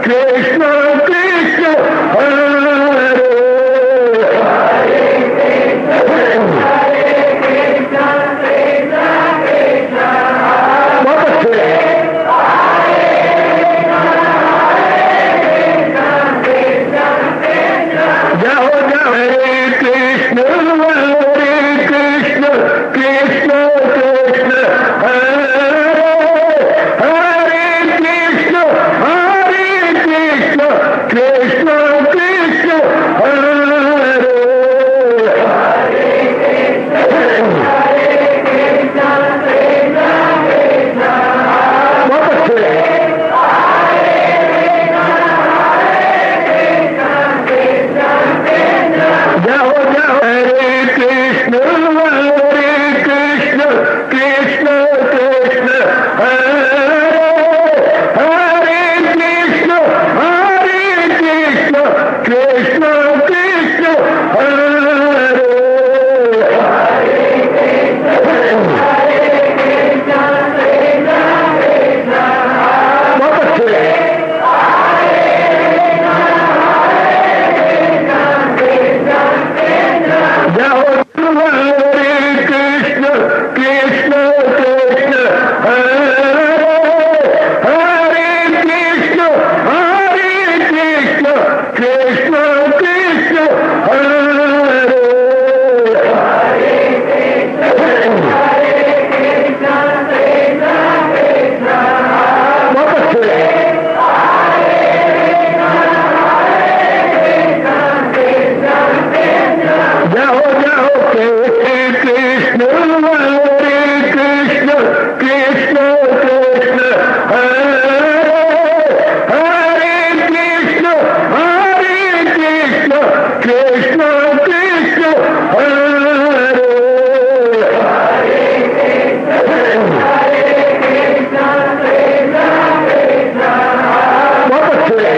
कृष्ण कृष्ण हरे बहुत अच्छे जाओ जाओ हरे कृष्ण कृष्ण कृष्ण हरे हरे कृष्ण कृष्ण कृष्ण हरे बहुत अच्छे जाओ जाओ हरे कृष्ण कृष्ण कृष्ण हरे हरे कृष्ण कृष्ण कृष्ण हरे बहुत अच्छे जाओ हरे कृष्ण कृष्ण हरे हरे कृष्ण कृष्ण कृष्ण हरे बहुत अच्छे जाओ जाओ हरे कृष्ण कृष्ण हरे हरे कृष्ण कृष्ण हरे बहुत अच्छे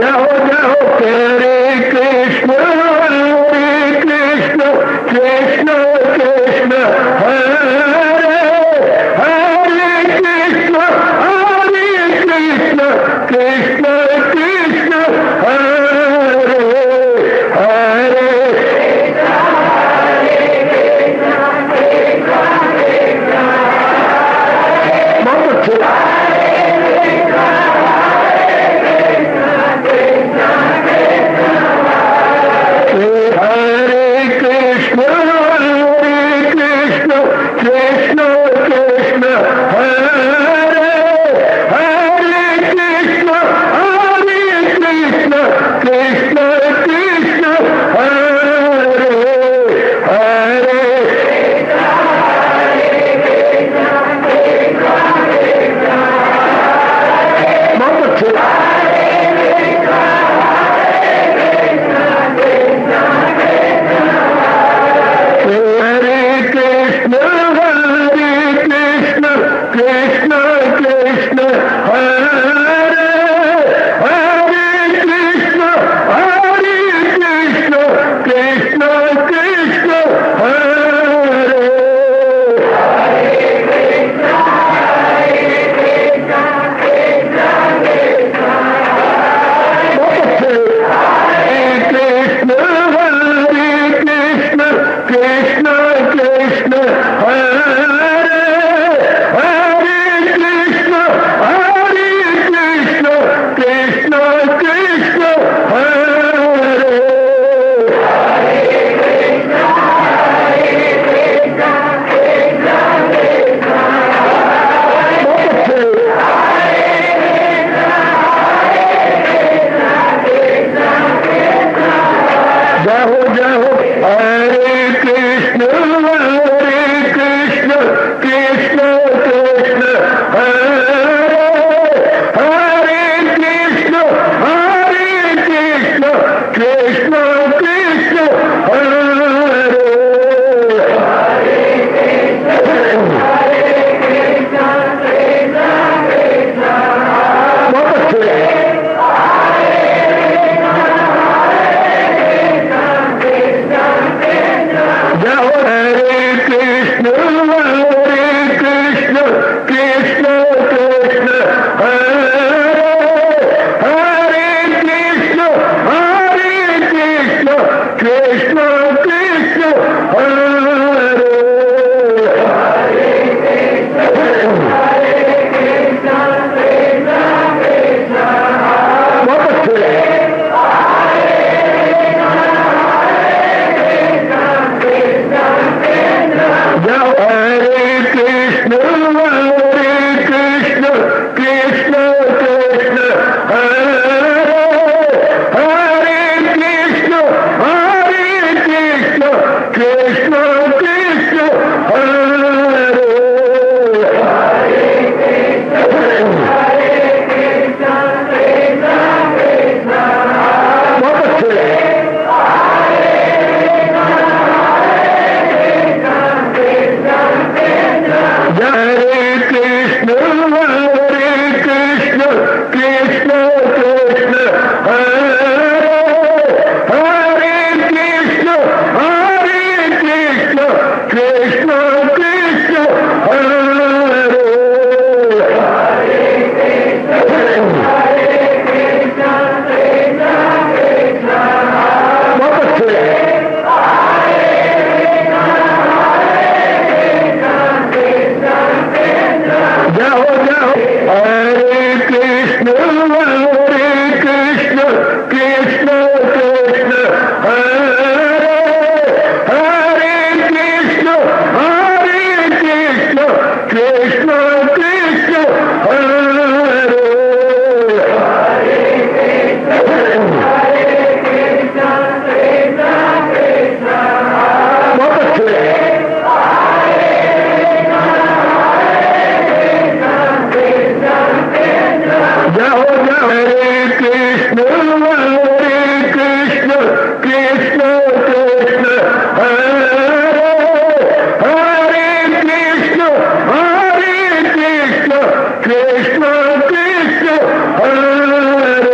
जाओ जाओ हरे कृष्ण कृष्ण हरे हरे कृष्ण कृष्ण हरे हरे बहुत अच्छे हरे कृष्ण कृष्ण हरे हरे कृष्ण कृष्ण हरे हरे जाओ जाओ हरे कृष्ण कृष्ण कृष्ण हरे हरे कृष्ण कृष्ण कृष्ण हरे बहुत अच्छे जाओ जाओ हरे कृष्ण कृष्ण कृष्ण हरे हरे कृष्ण कृष्ण कृष्ण हरे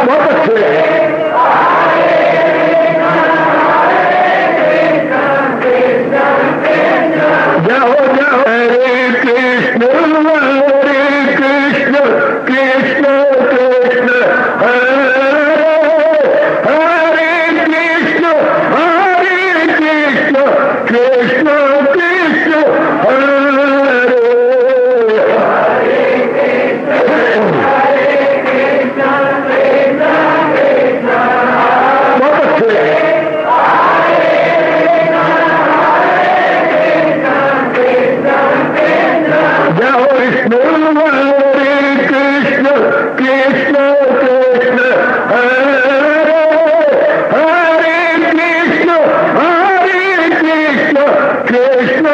बहुत अच्छे जाओ जाओ हरे कृष्ण कृष्ण कृष्ण हरे हरे कृष्ण कृष्ण कृष्ण हरे बहुत अच्छे जाओ विष्णु कृष्ण कृष्ण हरे हरे कृष्ण कृष्ण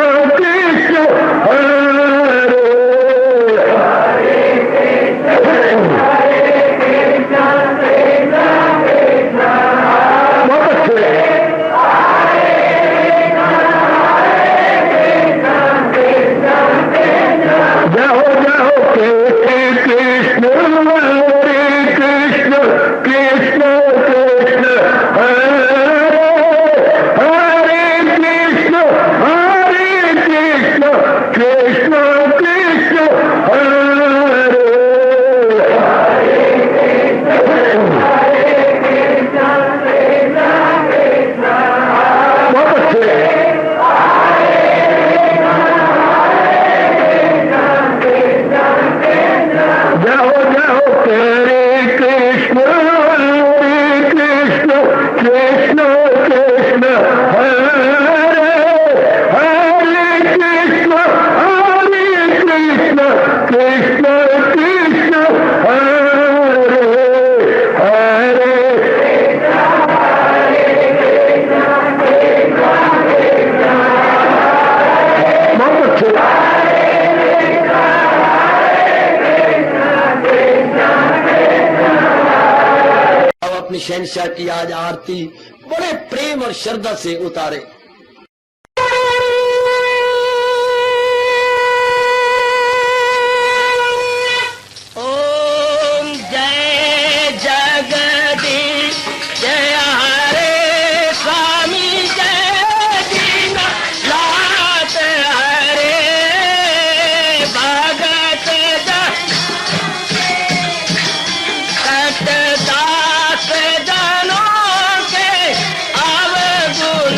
हरे बहुत अच्छे जाओ जाओ कृष्ण कृष्ण कृष्ण हरे हरे कृष्ण कृष्ण हरे बहुत अच्छे जाओ जाओ हरे कृष्ण कृष्ण हरे हरे कृष्ण कृष्ण हरे हरे बहुत अच्छे अपनी शहनशाह की आज आरती बड़े प्रेम और श्रद्धा से उतारे। ओम जय जगदीश जय हरे स्वामी जय दीनानाथ हरे भगत दास जनों के अवगुण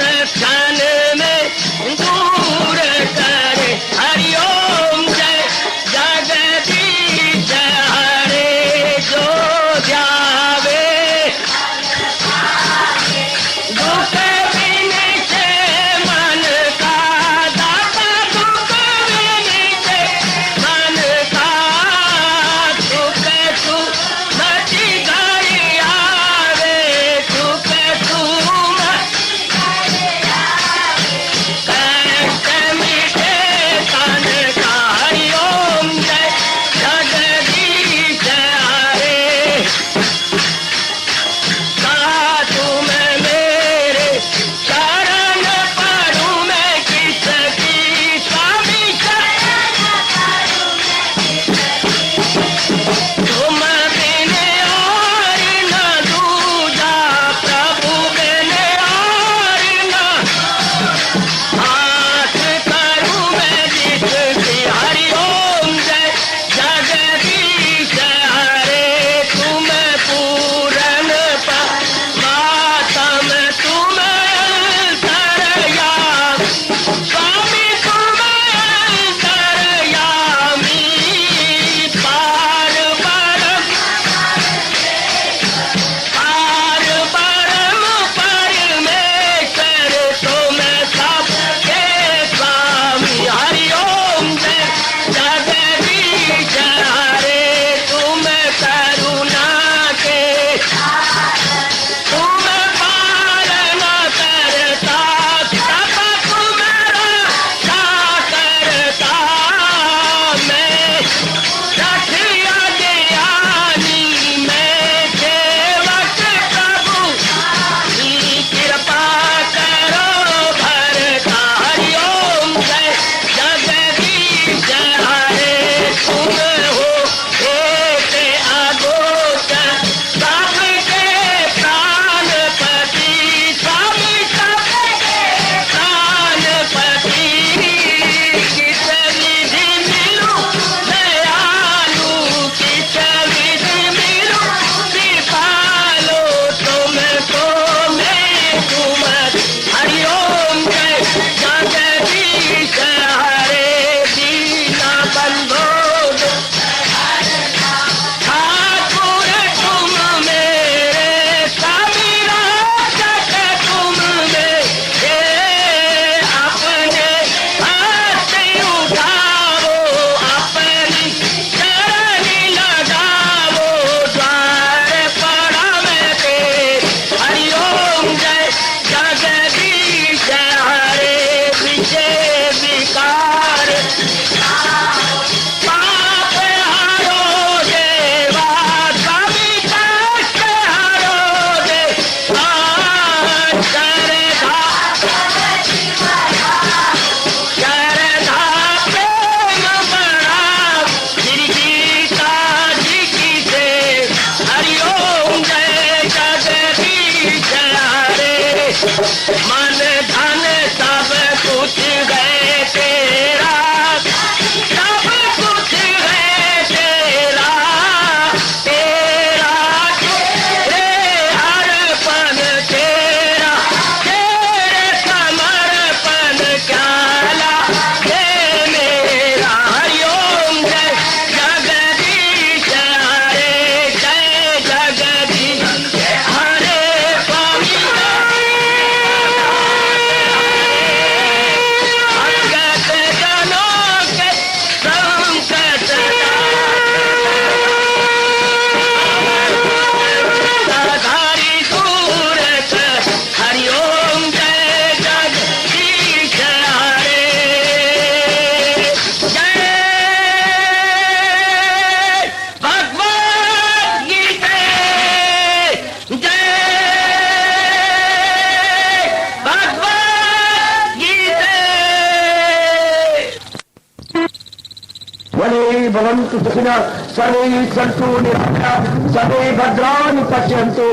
भवन्तु सुखिनः सर्वे सन्तु निरामयाः सर्वे भद्राणि पश्यन्तु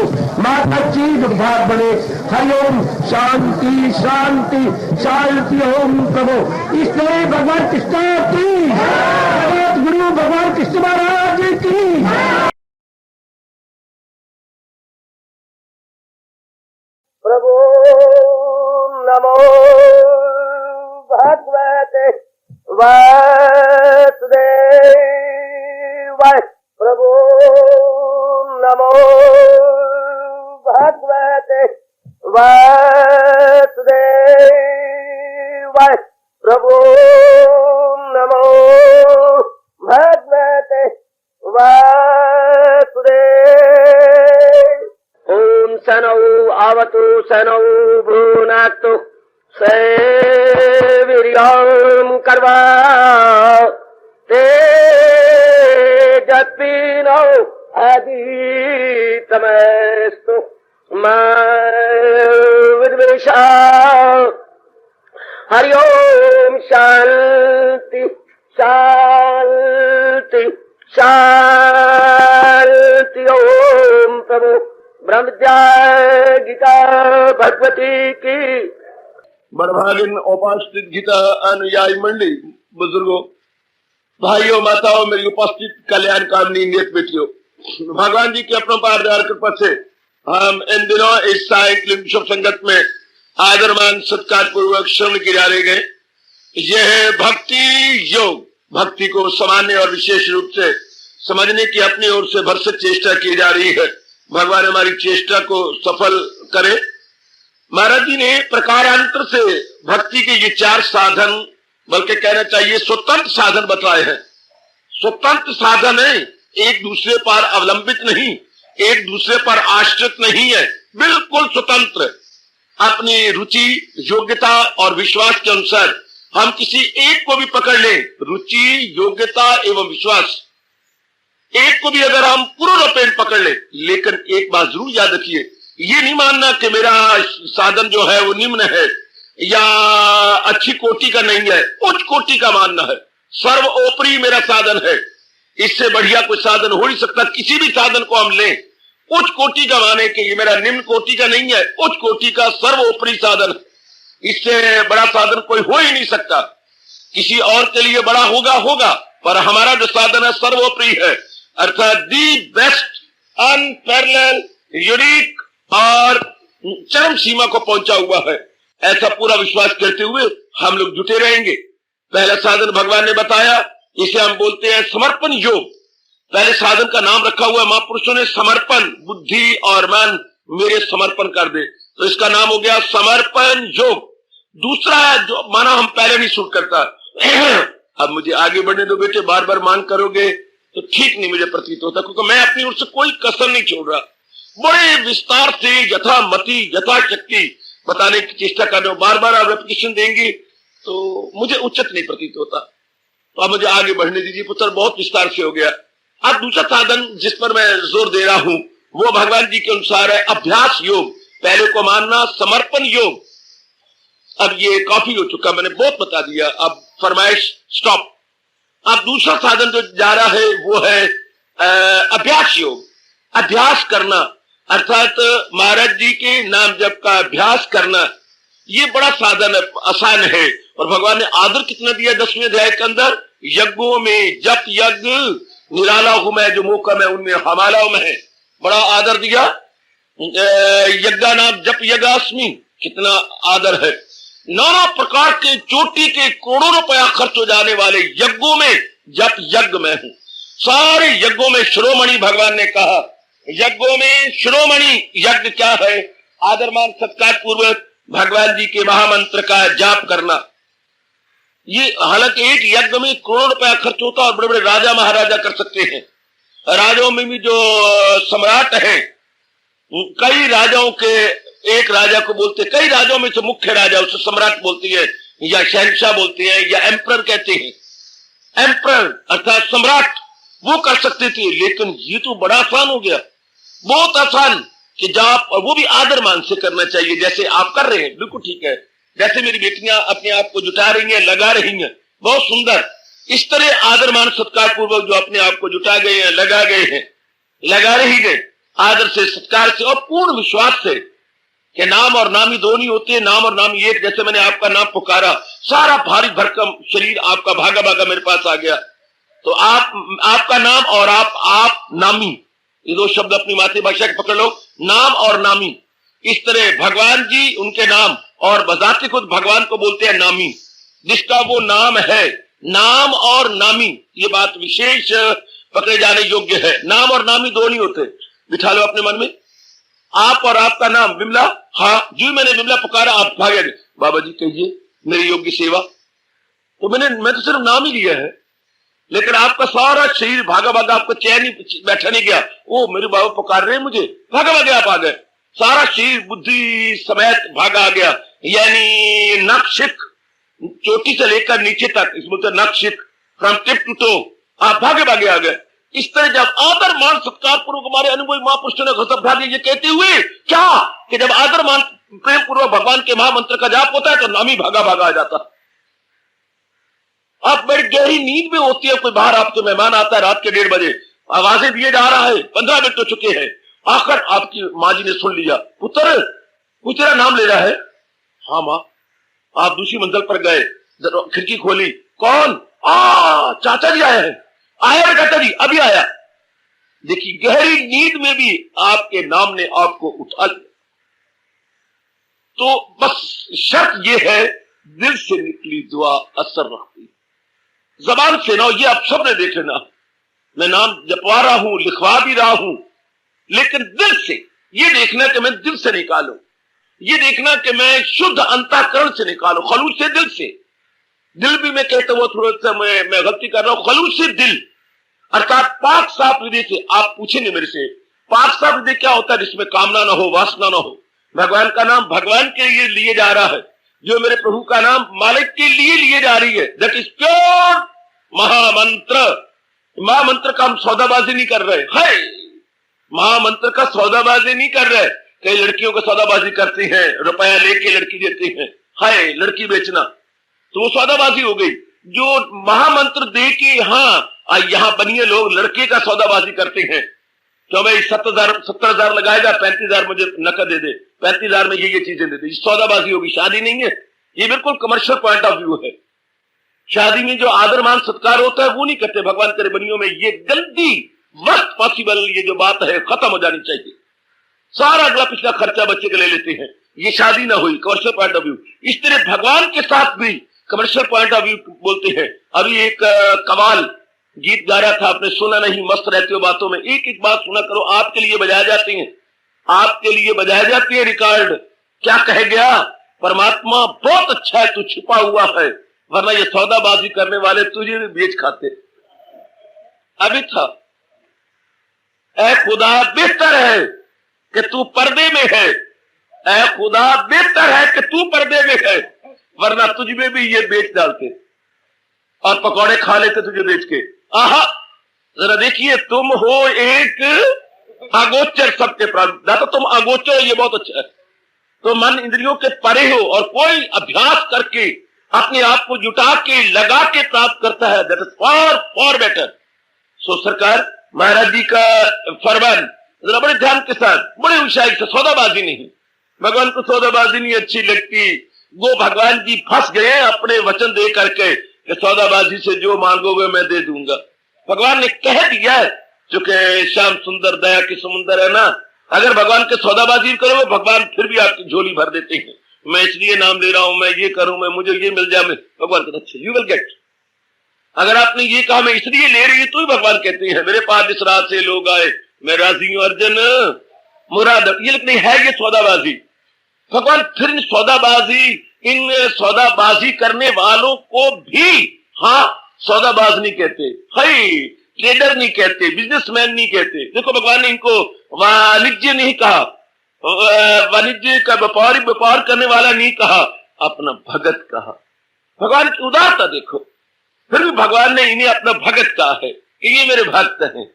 मा कश्चित् दुर्भाग् भवेत्। हरि ओम शांति शांति शांति। ओम प्रभु इसलिए भगवान कृष्ण की जगत गुरु भगवान कृष्ण महाराज की। प्रभु नमो भगवते वासुदेवाय। प्रभु नमो भगवते वासुदेवाय। प्रभु नमो भगवते वासुदेवाय। ओम सनौ आवतु सनौ भ्रूनाक्तु सेवीर्यं कर्वा तेजस्विनो अधीतमस्तु मा विद्विषा। हरि ओम शांति शांति शांति। ओम प्रभु ब्रह्मज्ञा गीता भगवती की। बड़भागिन उपास्थित गीता अनुयायी मंडली, बुजुर्गों, भाइयों, माताओं, मेरी उपस्थित कल्याण कामनी नेत बेटियों, भगवान जी की अपरंपार दया कृपा से हम इन दिनों इस सायंकालीन शुभ संगत में आदरमान सत्कार पूर्वक श्रवण किए जा रहे गए। यह है भक्ति योग। भक्ति को सामान्य और विशेष रूप से समझने की अपनी ओर से भरसक चेष्टा की जा रही है। भगवान हमारी चेष्टा को सफल करे। महाराज जी ने प्रकारांतर से भक्ति के ये 4 साधन, बल्कि कहना चाहिए स्वतंत्र साधन बताए हैं। स्वतंत्र साधन है, एक दूसरे पर अवलंबित नहीं, एक दूसरे पर आश्रित नहीं है, बिल्कुल स्वतंत्र। अपनी रुचि, योग्यता और विश्वास के अनुसार हम किसी एक को भी पकड़ लें, रुचि, योग्यता एवं विश्वास, एक को भी अगर हम पूर्ण रूपेण पकड़ ले, लेकिन एक बात जरूर याद रखिए, ये नहीं मानना कि मेरा साधन जो है वो निम्न है या अच्छी कोटि का नहीं है, उच्च कोटि का मानना है। सर्वोपरि मेरा साधन है, इससे बढ़िया कोई साधन हो नहीं सकता। किसी भी साधन को हम लें, उच्च कोटि का माने कि ये मेरा निम्न कोटि का नहीं है, उच्च कोटि का सर्वोपरि साधन, इससे बड़ा साधन कोई हो ही नहीं सकता। किसी और के लिए बड़ा होगा, पर हमारा जो साधन है सर्वोपरि है, अर्थात दी बेस्ट, अनपैरेलल, यूनिक और चरम सीमा को पहुंचा हुआ है। ऐसा पूरा विश्वास करते हुए हम लोग जुटे रहेंगे। पहला साधन भगवान ने बताया, इसे हम बोलते हैं समर्पण योग। पहले साधन का नाम रखा हुआ है महापुरुषों ने, समर्पण। बुद्धि और मन मेरे समर्पण कर दे, तो इसका नाम हो गया समर्पण योग। दूसरा जो माना हम पहले नहीं सुन करता, अब मुझे आगे बढ़ने दो बेटे, बार बार मांग करोगे तो ठीक नहीं मुझे प्रतीत होता, क्योंकि मैं अपनी ओर से कोई कसर नहीं छोड़ रहा। बड़े विस्तार से यथामति यथाशक्ति बताने की चेष्टा कर रहे हो। बार बार आप रेपिटेशन देंगे तो मुझे उचित नहीं प्रतीत होता, तो अब मुझे आगे बढ़ने दीजिए पुत्र, बहुत विस्तार से हो गया। अब दूसरा साधन जिस पर मैं जोर दे रहा हूं वो भगवान जी के अनुसार है अभ्यास योग। पहले को मानना समर्पण योग। अब ये काफी हो चुका, मैंने बहुत बता दिया, अब फरमाइश स्टॉप। अब दूसरा साधन जो जा रहा है वो है अभ्यास योग। अभ्यास करना अर्थात महाराज जी के नाम जप का अभ्यास करना, ये बड़ा साधन है, आसान है। और भगवान ने आदर कितना दिया 10वें अध्याय के अंदर, यज्ञों में जप यज्ञ निराला हूं मैं, जो मौका मैं उनमें हमालाओं में है, बड़ा आदर दिया। यज्ञा नाम जप यज्ञास्मि, कितना आदर है। नाना प्रकार के चोटी के करोड़ों रुपया खर्च हो जाने वाले यज्ञों में जप यज्ञ में हूं। सारे यज्ञों में शिरोमणि भगवान ने कहा, यज्ञों में शिरोमणि यज्ञ क्या है? आदरमान सत्कार पूर्वक भगवान जी के महामंत्र का जाप करना। ये हालांकि एक यज्ञ में करोड़ रुपया खर्च होता और बड़े बड़े राजा महाराजा कर सकते हैं। राजाओं में भी जो सम्राट है, कई राजाओं के, एक राजा को बोलते, कई राजाओं में से मुख्य राजा उसे सम्राट बोलती है या शहंशाह बोलते हैं या एम्परर कहते हैं। एम्परर अर्थात सम्राट वो कर सकते थे, लेकिन ये तो बड़ा आसान हो गया, बहुत आसान, कि जाप, और वो भी आदर मान से करना चाहिए, जैसे आप कर रहे हैं, बिल्कुल ठीक है। जैसे मेरी बेटियां अपने आप को जुटा रही हैं, लगा रही हैं, बहुत सुंदर, इस तरह आदर मान सत्कार पूर्वक जो अपने आप को जुटा गए हैं, लगा गए हैं, लगा रही गए, आदर से, सत्कार से और पूर्ण विश्वास से कि नाम और नामी दो नहीं होते, नाम और नामी एक। जैसे मैंने आपका नाम पुकारा, सारा भारी भरकम शरीर आपका भागा भागा मेरे पास आ गया, तो आपका नाम और आप नामी, ये दो शब्द अपनी मातृभाषा के पकड़ लो, नाम और नामी। इस तरह भगवान जी उनके नाम, और बजाते खुद भगवान को बोलते हैं नामी, जिसका वो नाम है। नाम और नामी, ये बात विशेष पकड़े जाने योग्य है। नाम और नामी दो नहीं होते। बिठा लो अपने मन में, आप और आपका नाम। विमला, हाँ जी, मैंने विमला पुकारा, आप भागे। बाबा जी कहिए मेरी योग्य सेवा। तो मैं तो सिर्फ नाम ही लिया है, लेकिन आपका सारा शरीर भागा भागा, आपको चैन ही बैठा नहीं गया। ओ मेरे बाबा पुकार रहे हैं मुझे, भागा भागा आप आ गए। सारा शरीर बुद्धि समेत भागा आ गया, यानी नक्शिक, चोटी से लेकर नीचे तक, इसमें नक्शिक, फ्रॉम टिप टू टो, आप भागे भागे आ गए। इस तरह जब आदर मान सत्कार पूर्वक हमारे अनुभवी महापुरुषों ने घोषणा ये कहते हुए क्या कि जब आदर मान प्रेम पूर्वक भगवान के महामंत्र का जाप होता है तो नामी भागा भागा आ जाता। आप बड़ी गहरी नींद में होती है, कोई बाहर आपके मेहमान आता है रात के 1:30 बजे, आवाजें दिए जा रहा है, 15 मिनट हो चुके हैं, आखिर आपकी माँ जी ने सुन लिया, पुत्र कोई तेरा नाम ले रहा है। हाँ माँ। आप दूसरी मंजिल पर गए, खिड़की खोली, कौन? चाचा जी आए हैं। आया चाचा जी, अभी आया। देखिए गहरी नींद में भी आपके नाम ने आपको उठा लिया। तो बस शर्त यह है, दिल से निकली दुआ असर रखती, जबान से ना। ये आप सबने देख लेना, मैं नाम जपवा रहा हूं, लिखवा भी रहा हूं, लेकिन दिल से ये देखना कि मैं दिल से निकालूं, ये देखना कि मैं शुद्ध अंतःकरण से निकालूं, खलूस से, दिल से। दिल भी मैं कहता हुआ थोड़ा सा मैं गलती कर रहा हूं, खलूस से दिल, अर्थात पाक साफ हृदय से। आप पूछेंगे मेरे से, पाक साफ हृदय क्या होता है? जिसमें कामना ना हो, वासना ना हो, भगवान का नाम भगवान के लिए लिए जा रहा है, जो मेरे प्रभु का नाम मालिक के लिए लिए जा रही है, दैट इज प्योर महामंत्र। महामंत्र का हम सौदाबाजी नहीं कर रहे है, महामंत्र का सौदाबाजी नहीं कर रहे। कई लड़कियों को सौदाबाजी करती हैं, रुपया लेके लड़की देती हैं, हाय लड़की बेचना, तो वो सौदाबाजी हो गई। जो महामंत्र दे के यहाँ बनिए लोग लड़के का सौदाबाजी करते हैं, तो भाई 70,000 लगाएगा, 35,000 मुझे नकद दे दे, 35,000 में ये चीजें दे दे, सौदाबाजी होगी। शादी नहीं है, ये बिल्कुल कमर्शियल पॉइंट ऑफ व्यू है। शादी में जो आदर मान सत्कार होता है वो नहीं करते भगवान के बनियों में। ये जल्दी वक्त पॉसिबल, ये जो बात है खत्म हो जानी चाहिए। सारा अगला पिछला खर्चा बच्चे के ले लेते हैं, ये शादी ना हुई, कमर्शियल पॉइंट ऑफ व्यू। इस तरह भगवान के साथ भी कमर्शियल पॉइंट ऑफ व्यू बोलते हैं। अभी एक कवाल गीत गा रहा था, आपने सुना नहीं? मस्त रहते हो बातों में, एक एक बात सुना करो, आपके लिए बजाए जाते हैं, आपके लिए बजाए जाते हैं रिकॉर्ड। क्या कह गया? परमात्मा बहुत अच्छा है, तू छुपा हुआ है, वरना ये सौदाबाजी करने वाले तुझे भी बेच खाते। अभी था, ऐ खुदा बेहतर है कि तू पर्दे में है, ऐ खुदा बेहतर है कि तू पर्दे में है, वरना तुझ में भी ये बेच डालते और पकौड़े खा लेते तुझे बेच के। आहा, जरा देखिए, तुम हो एक अगोचर सबके प्राण, ना तो तुम अगोचर हो, ये बहुत अच्छा है। तो मन इंद्रियों के परे हो और कोई अभ्यास करके अपने आप को जुटा के लगा के प्राप्त करता है, that is for for better. So सरकार महाराज जी का फरमान जरा बड़े ध्यान के साथ, बड़े ऊंचाई से, सौदाबाजी नहीं। भगवान को सौदाबाजी नहीं अच्छी लगती। वो भगवान जी फंस गए अपने वचन दे करके कि सौदाबाजी से जो मांगोगे मैं दे दूंगा। भगवान ने कह दिया है, चूंकि श्याम सुंदर दया की समुंदर है ना, अगर भगवान के सौदाबाजी करोगे भगवान फिर भी आपकी झोली भर देते हैं। मैं इसलिए नाम ले रहा हूं, मैं ये करूं, मैं मुझे ये मिल जाए, मैं भगवान कहते अच्छा यू विल गेट। अगर आपने ये कहा मैं इसलिए ले रही हूं, तो ही भगवान कहते हैं मेरे पास इस रात से लोग आए, मैं राजी हूं अर्जुन मुराद। ये लेकिन है ये सौदाबाजी। भगवान फिर इन सौदाबाजी करने वालों को भी सौदाबाज नहीं कहते, ट्रेडर नहीं कहते, बिजनेसमैन नहीं कहते। देखो भगवान ने इनको वाणिज्य नहीं कहा, वाणिज्य का व्यापार करने वाला नहीं कहा, अपना भगत कहा। भगवान की उदारता देखो, फिर भी भगवान ने इन्हें अपना भगत कहा है कि ये मेरे भक्त हैं।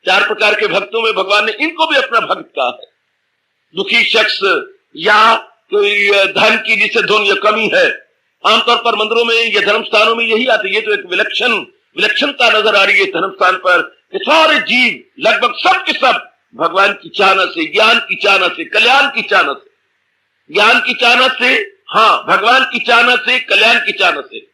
4 प्रकार के भक्तों में भगवान ने इनको भी अपना भक्त कहा है। दुखी शख्स या कोई धन की जिसे धन या कमी है आमतौर पर मंदिरों में या धर्म स्थानों में यही आती है। ये तो एक विलक्षणता नजर आ रही है धर्म स्थान पर कि सारे जीव लगभग सब के सब भगवान की चाहना से, ज्ञान की चाहना से, कल्याण की चाहना से, ज्ञान की चाहना से, हाँ, भगवान की चाहना से, कल्याण की चाहना से,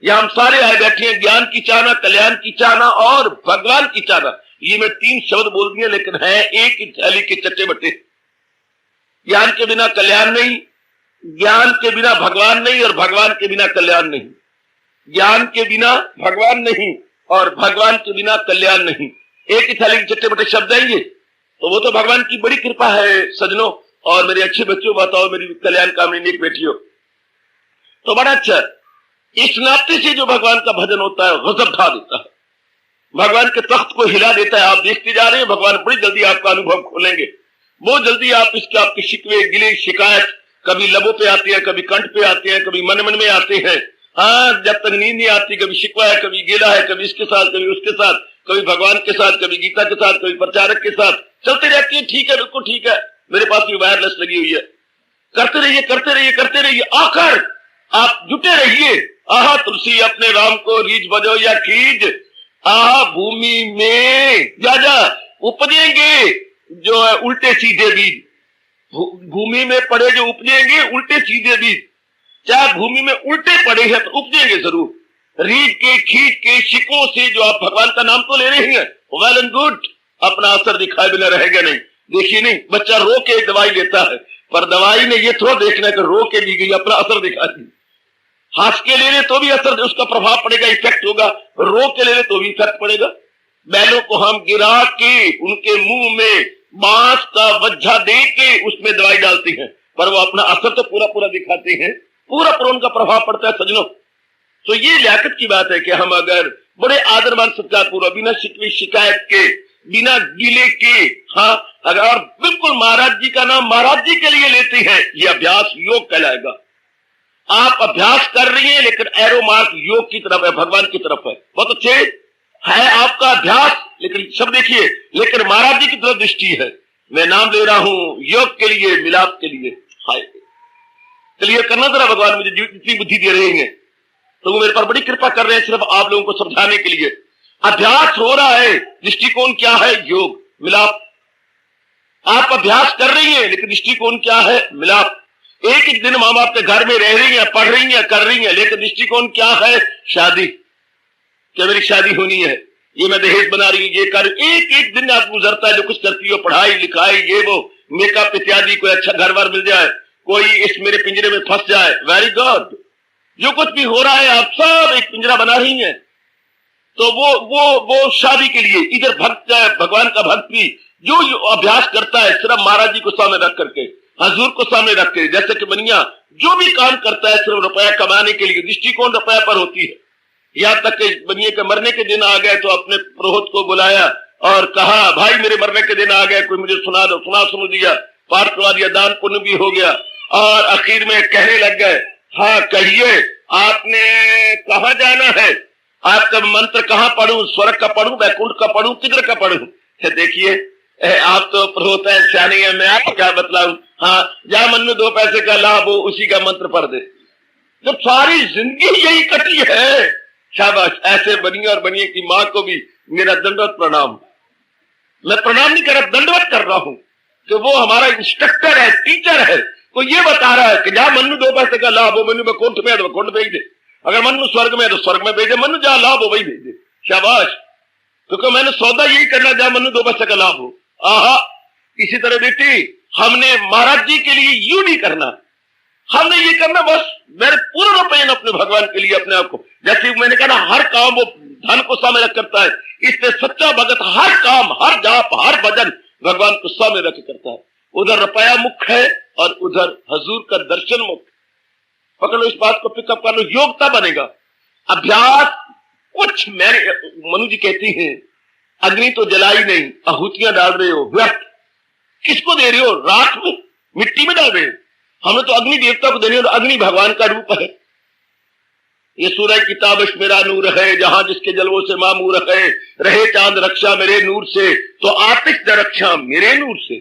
या हम सारे आए बैठे हैं। ज्ञान की चाहना, कल्याण की चाहना और भगवान की चाहना। ये मैं 3 शब्द बोल दिए, लेकिन है एक ही थैली के चट्टे बट्टे। ज्ञान के बिना कल्याण नहीं, ज्ञान के बिना भगवान नहीं, और भगवान के बिना कल्याण नहीं। ज्ञान के बिना भगवान नहीं और भगवान के बिना कल्याण नहीं। एक ही थाली के चट्टे बट्टे शब्द हैं ये। तो वो तो भगवान की बड़ी कृपा है सजनों, और मेरे अच्छे बच्चों, बताओ मेरी कल्याण कामनी नेक बेटियों, तो बड़ा अच्छा। इस नाते से जो भगवान का भजन होता है गजब ढा देता है, भगवान के तख्त को हिला देता है। आप देखते जा रहे हैं, भगवान बड़ी जल्दी आपका अनुभव खोलेंगे। बहुत जल्दी आप इसके आपके शिकवे, गिले, शिकायत कभी लबों पे आते हैं, कभी कंठ पे आते हैं, कभी मन मन में आते हैं। हाँ, जब तक नींद नहीं आती, कभी शिकवा है, कभी गिला है, कभी इसके साथ, कभी उसके साथ, कभी भगवान के साथ, कभी गीता के साथ, कभी प्रचारक के साथ, चलते रहती है। ठीक है, बिल्कुल ठीक है, मेरे पास भी वायरलेस लगी हुई है। करते रहिए, करते रहिए, करते रहिए, आकर आप जुटे रहिए। आहा तुलसी अपने राम को रीझ बजो या कीज, आहा भूमि में जा उपजेंगे जो है उल्टे सीधे बीज। भूमि में पड़े जो उपजेंगे उल्टे सीधे बीज, चाहे भूमि में उल्टे पड़े हैं तो उपजेंगे जरूर। रीढ़ के, खींच के, शिकों से जो आप भगवान का नाम तो ले रहे हैं, वेल एंड गुड, अपना असर दिखाए बिना रहेगा नहीं। देखिए नहीं, बच्चा रो के दवाई लेता है, पर दवाई ने ये थोड़ा देखना है कि रो के दी गई, अपना असर दिखा दी। हंस के ले ले तो भी असर, उसका प्रभाव पड़ेगा, इफेक्ट होगा। रो के ले ले तो भी इफेक्ट पड़ेगा। बैलों को हम गिरा के उनके मुंह में बांस का वज्जा दे के उसमें दवाई डालते हैं, पर वो अपना असर तो पूरा पूरा दिखाते हैं, पूरा पूरा उनका प्रभाव पड़ता है सजनों। तो ये लियाकत की बात है कि हम अगर बड़े आदरमान सत्कार पूर्वक, बिना शिकवे शिकायत के, बिना गिले के, हाँ, अगर बिल्कुल महाराज जी का नाम महाराज जी के लिए लेते हैं, ये अभ्यास योग कहलाएगा। आप अभ्यास कर रही हैं, लेकिन एरो मार्क योग की तरफ है, भगवान की तरफ है। बहुत अच्छे है आपका अभ्यास, लेकिन सब देखिए, लेकिन महाराज जी की तरफ दृष्टि है। मैं नाम ले रहा हूं योग के लिए, मिलाप के लिए। हाय, क्लियर करना जरा, भगवान मुझे जितनी बुद्धि दे रहे हैं तो वो मेरे पर बड़ी कृपा कर रहे हैं, सिर्फ आप लोगों को समझाने के लिए। अभ्यास हो रहा है, दृष्टिकोण क्या है? योग, मिलाप। आप अभ्यास कर रही हैं, लेकिन दृष्टिकोण क्या है? मिलाप। एक एक दिन माँ बाप के घर में रह रही हैं, पढ़ रही हैं, कर रही हैं, लेकिन दृष्टिकोण क्या है? शादी, क्या मेरी शादी होनी है, ये मैं दहेज बना रही हूं, ये कर। एक एक दिन आप गुजरता है, जो कुछ करती हो, पढ़ाई लिखाई, ये वो, मेकअप इत्यादि, कोई अच्छा घर बार मिल जाए, कोई इस मेरे पिंजरे में फंस जाए, वेरी गुड। जो कुछ भी हो रहा है, आप सब एक पिंजरा बना रही हैं। तो वो शादी के लिए। इधर भक्त है, भगवान का भक्त भी जो अभ्यास करता है, सिर्फ महाराज जी को सामने रख करके, हजूर को सामने रख के, जैसे कि बनिया जो भी काम करता है सिर्फ रुपया कमाने के लिए, दृष्टिकोण रुपया पर होती है। यहाँ तक कि बनिए के मरने के दिन आ गए तो अपने पुरोहित को बुलाया और कहा, भाई मेरे मरने के दिन आ गए, कोई मुझे सुना दो। सुन दिया, पाठ करवा दिया, दान पुण्य भी हो गया। और आखिर में कहने लग गए, हाँ कहिए, आपने कहाँ जाना है? आपका मंत्र कहाँ पढ़ूं? स्वर्ग का पढ़ूं, वैकुंठ का पढ़ूं, किधर का पढ़ूं? देखिए, आप तो पुरोहित हैं, सियाने हैं, मैं आपको क्या बतलाऊं? हाँ, जहां मन में 2 पैसे का लाभ हो उसी का मंत्र पढ़ दे। जब सारी जिंदगी यही कटी है, शाबाश। ऐसे बनिए और बनिए की माँ को भी मेरा दंडवत प्रणाम। मैं प्रणाम नहीं कर रहा, दंडवत कर रहा हूं कि वो हमारा इंस्ट्रक्टर है, टीचर है। तो ये बता रहा है कि जहां मन में 2 पैसे का लाभ हो, मनु वैकुंठ में है तो वैकुंठ भेज दे, अगर मन में स्वर्ग में है तो स्वर्ग में भेज दे, मनु जहां लाभ हो वही भेज दे। शाबाश, क्योंकि मैंने सौदा यही करना जहां मन में 2 पैसे का लाभ हो। आहा, इसी तरह बेटी, हमने महाराज जी के लिए यूं नहीं करना, हमने ये करना बस मेरे पूर्ण रूपेण अपने भगवान के लिए, अपने आप को। जैसे मैंने कहा, हर काम वो धन को सामने रख करता है, इसलिए सच्चा भगत हर काम, हर जाप, हर भजन भगवान को सामने रख करता है। उधर रुपया मुख्य है और उधर हजूर का दर्शन मुख्य। पकड़ लो, इस बात को पिकअप कर लो, योग्यता बनेगा। अभ्यास कुछ, मैंने मनु जी कहती हैं, अग्नि तो जलाई नहीं, आहुतियां डाल रहे हो, व्यर्थ। किसको दे रहे हो? राख में, मिट्टी में डाल रहे हो। हमें तो अग्नि देवता को देने, और अग्नि भगवान का रूप है। ये सूरज की ताबिश मेरा नूर है, जहां जिसके जलवों से मामूर है, रहे चांद रक्षा मेरे नूर से, तो आतिश द रक्षा मेरे नूर से।